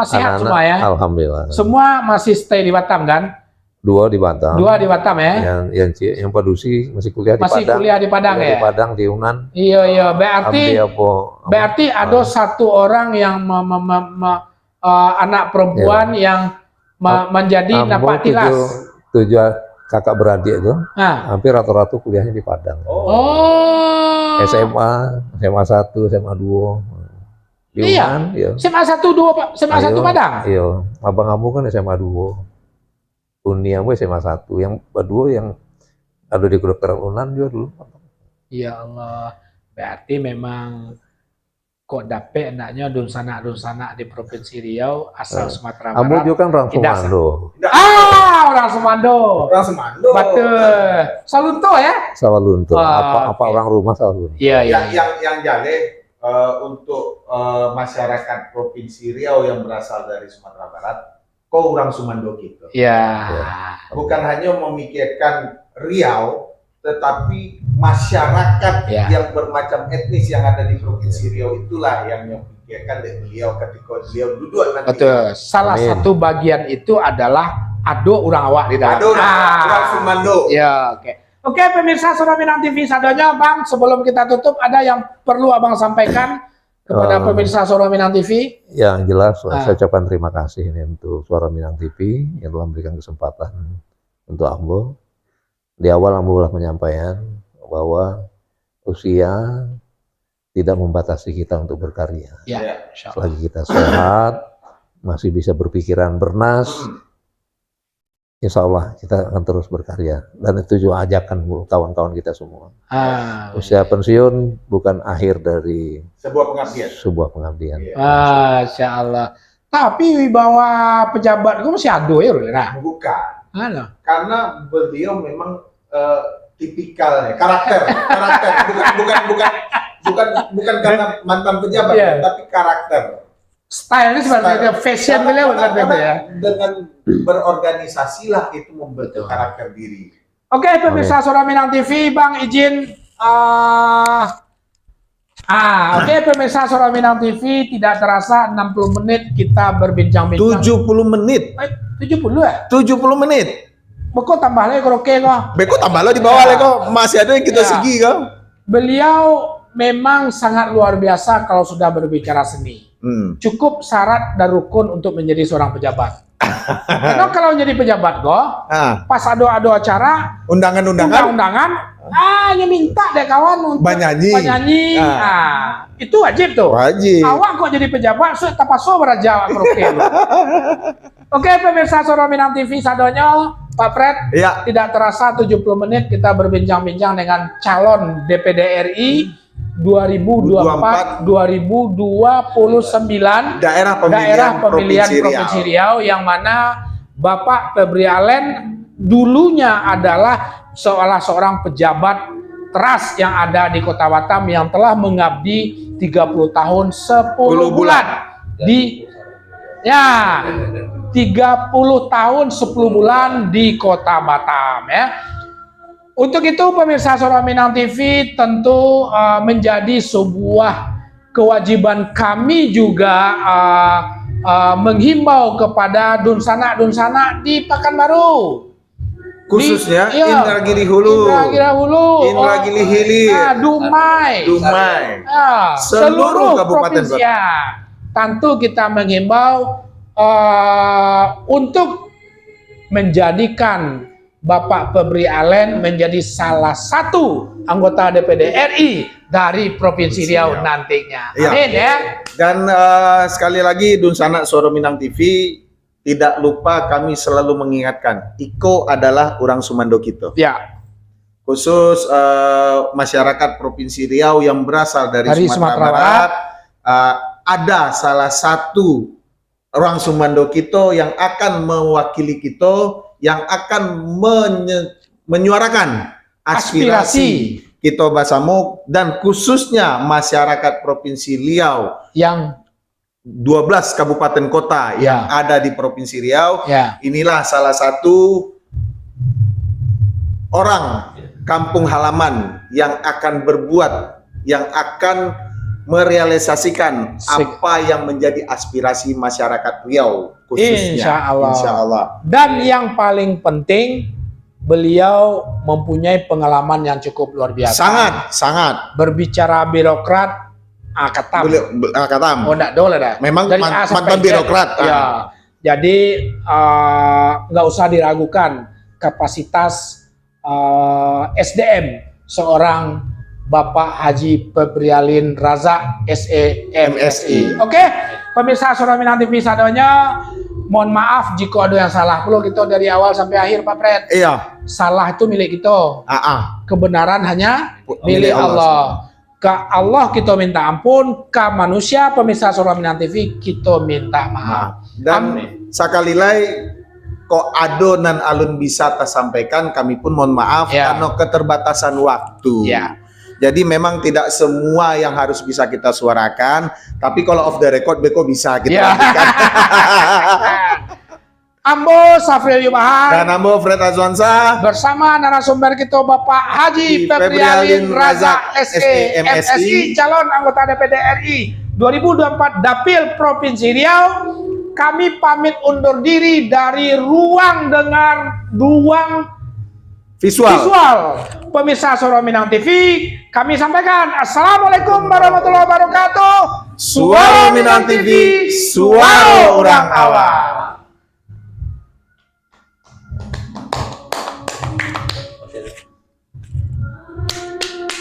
sehat semua ya? Alhamdulillah. Semua masih stay di Batam kan? Dua di Batam. Dua di Batam ya? Yang Padusi masih kuliah di masih Padang. Kuliah di Padang ya? Di Padang, di Unan. Iya. Berarti ada satu orang yang anak perempuan yang menjadi napak tilas. Tujuh kakak beradik itu, hampir rata-rata kuliahnya di Padang. SMA 1, SMA 2. Iya. SMA 1 2 SMA 1 Padang. Iya. Abang-abang kan SMA 2. Uni aku SMA 1. Yang kedua yang ada di kedokteran Unan juga dulu. Ya Allah. Berarti memang kok dapet enaknya dunsana di Provinsi Riau asal Sumatera Barat. Ambo juga kan orang Sumando. Orang Sumando. Betul. Salunto ya? Sawalunto. Apa orang rumah Sawalunto. Iya. Yang jale untuk masyarakat Provinsi Riau yang berasal dari Sumatera Barat, kok orang Sumando gitu. Iya. Bukan hanya memikirkan Riau, tetapi masyarakat yang bermacam etnis yang ada di Provinsi Riau itulah yang memikirkan beliau ketika beliau duduk nanti. Betul. Salah satu bagian itu adalah ado orang awak di dalam. Orang Sumando. Ya, Oke, pemirsa Suara Minang TV sadanya, Bang, sebelum kita tutup ada yang perlu Abang sampaikan kepada pemirsa Suara Minang TV? Yang jelas saya ucapkan terima kasih ini untuk Suara Minang TV yang telah memberikan kesempatan untuk Ambo. Di awal Ambo telah menyampaikan bahwa usia tidak membatasi kita untuk berkarya. Ya, selagi kita sehat, masih bisa berpikiran bernas, insya Allah kita akan terus berkarya. Dan itu juga ajakan kawan-kawan kita semua. Usia pensiun bukan akhir dari sebuah pengabdian. Masya Allah. Tapi wibawa pejabat itu masih ada ya, Rina? Bukan. Karena beliau memang tipikalnya, karakter. bukan karena mantan pejabat, tapi karakter. Style ini sebenarnya fashion beliau ya. Dengan berorganisasi lah itu membentuk karakter diri. Oke, pemirsa Suara Minang TV, Bang izin. Oke, pemirsa Suara Minang TV, tidak terasa 60 menit kita berbincang-bincang. 70 menit. 70 ya? 70 menit. Beko tambah lagi kroke kok. Beko tambah lagi di bawah lagi kok. Masih ada yang kita segi kok. Beliau memang sangat luar biasa kalau sudah berbicara seni. Cukup syarat dan rukun untuk menjadi seorang pejabat. Karena kalau jadi pejabat kok, pas ada acara, undangan, hanya minta deh kawan untuk penyanyi. Itu wajib tuh. Wajib. Awak kok jadi pejabat, so tapaso beraja kroke. Oke, pemirsa Suara Minang TV sadonyo, Pak Fred, tidak terasa 70 menit kita berbincang-bincang dengan calon DPD RI 2024 2029 daerah pemilihan Provinsi Riau, yang mana Bapak Febri Allen dulunya adalah seorang pejabat teras yang ada di Kota Batam yang telah mengabdi 30 tahun 10 bulan di 30 tahun 10 bulan di Kota Batam ya. Untuk itu pemirsa Suara Minang TV tentu menjadi sebuah kewajiban kami juga menghimbau kepada Dunsana di Pekanbaru. Khususnya Indragiri Hulu, Indragiri Hilir, Dumai, seluruh kabupaten provinsi. Tentu kita menghimbau untuk menjadikan Bapak Febri Allen menjadi salah satu anggota DPD RI dari Provinsi Riau nantinya. Amin ya. Dan sekali lagi Dunsana Suara Minang TV tidak lupa kami selalu mengingatkan, Iko adalah orang Sumando kita. Ya. Khusus masyarakat Provinsi Riau yang berasal dari Sumatera Barat, ada salah satu orang Sumando kita yang akan mewakili kita, yang akan menyuarakan aspirasi kita Basamuk, dan khususnya masyarakat Provinsi Riau yang 12 kabupaten kota yang ada di Provinsi Riau. Inilah salah satu orang kampung halaman yang akan berbuat, yang akan merealisasikan apa yang menjadi aspirasi masyarakat Riau khususnya. Insya Allah. Dan yang paling penting, beliau mempunyai pengalaman yang cukup luar biasa. Sangat. Berbicara birokrat, katam. Oh, enggak boleh dah. Memang mantan birokrat. Ya. Jadi nggak usah diragukan kapasitas SDM seorang Bapak Haji Febri Allen Razak SE MSI. Oke, pemirsa Suara Minang TV sadonya, mohon maaf jika ada yang salah. Perlu kita dari awal sampai akhir Pak Fred. Iya. Salah itu milik kita. Kebenaran hanya milik Allah. Ke Allah kita minta ampun, ke manusia pemirsa Suara Minang TV kita minta maaf. Dan sekali lagi kok ado nan alun bisa tersampaikan, kami pun mohon maaf karena keterbatasan waktu. Jadi memang tidak semua yang harus bisa kita suarakan, tapi kalau off the record beko bisa kita lanjutkan. Ambo Safril Yubahan dan Ambo Fred Azwansa bersama narasumber kita Bapak Haji Febri Allen Razak SE MSI, calon anggota DPD RI 2024 Dapil Provinsi Riau. Kami pamit undur diri dari ruang dengar, ruang visual. Pemirsa Suara Minang TV, kami sampaikan Assalamualaikum warahmatullahi wabarakatuh. Suara Minang TV, suara orang awam.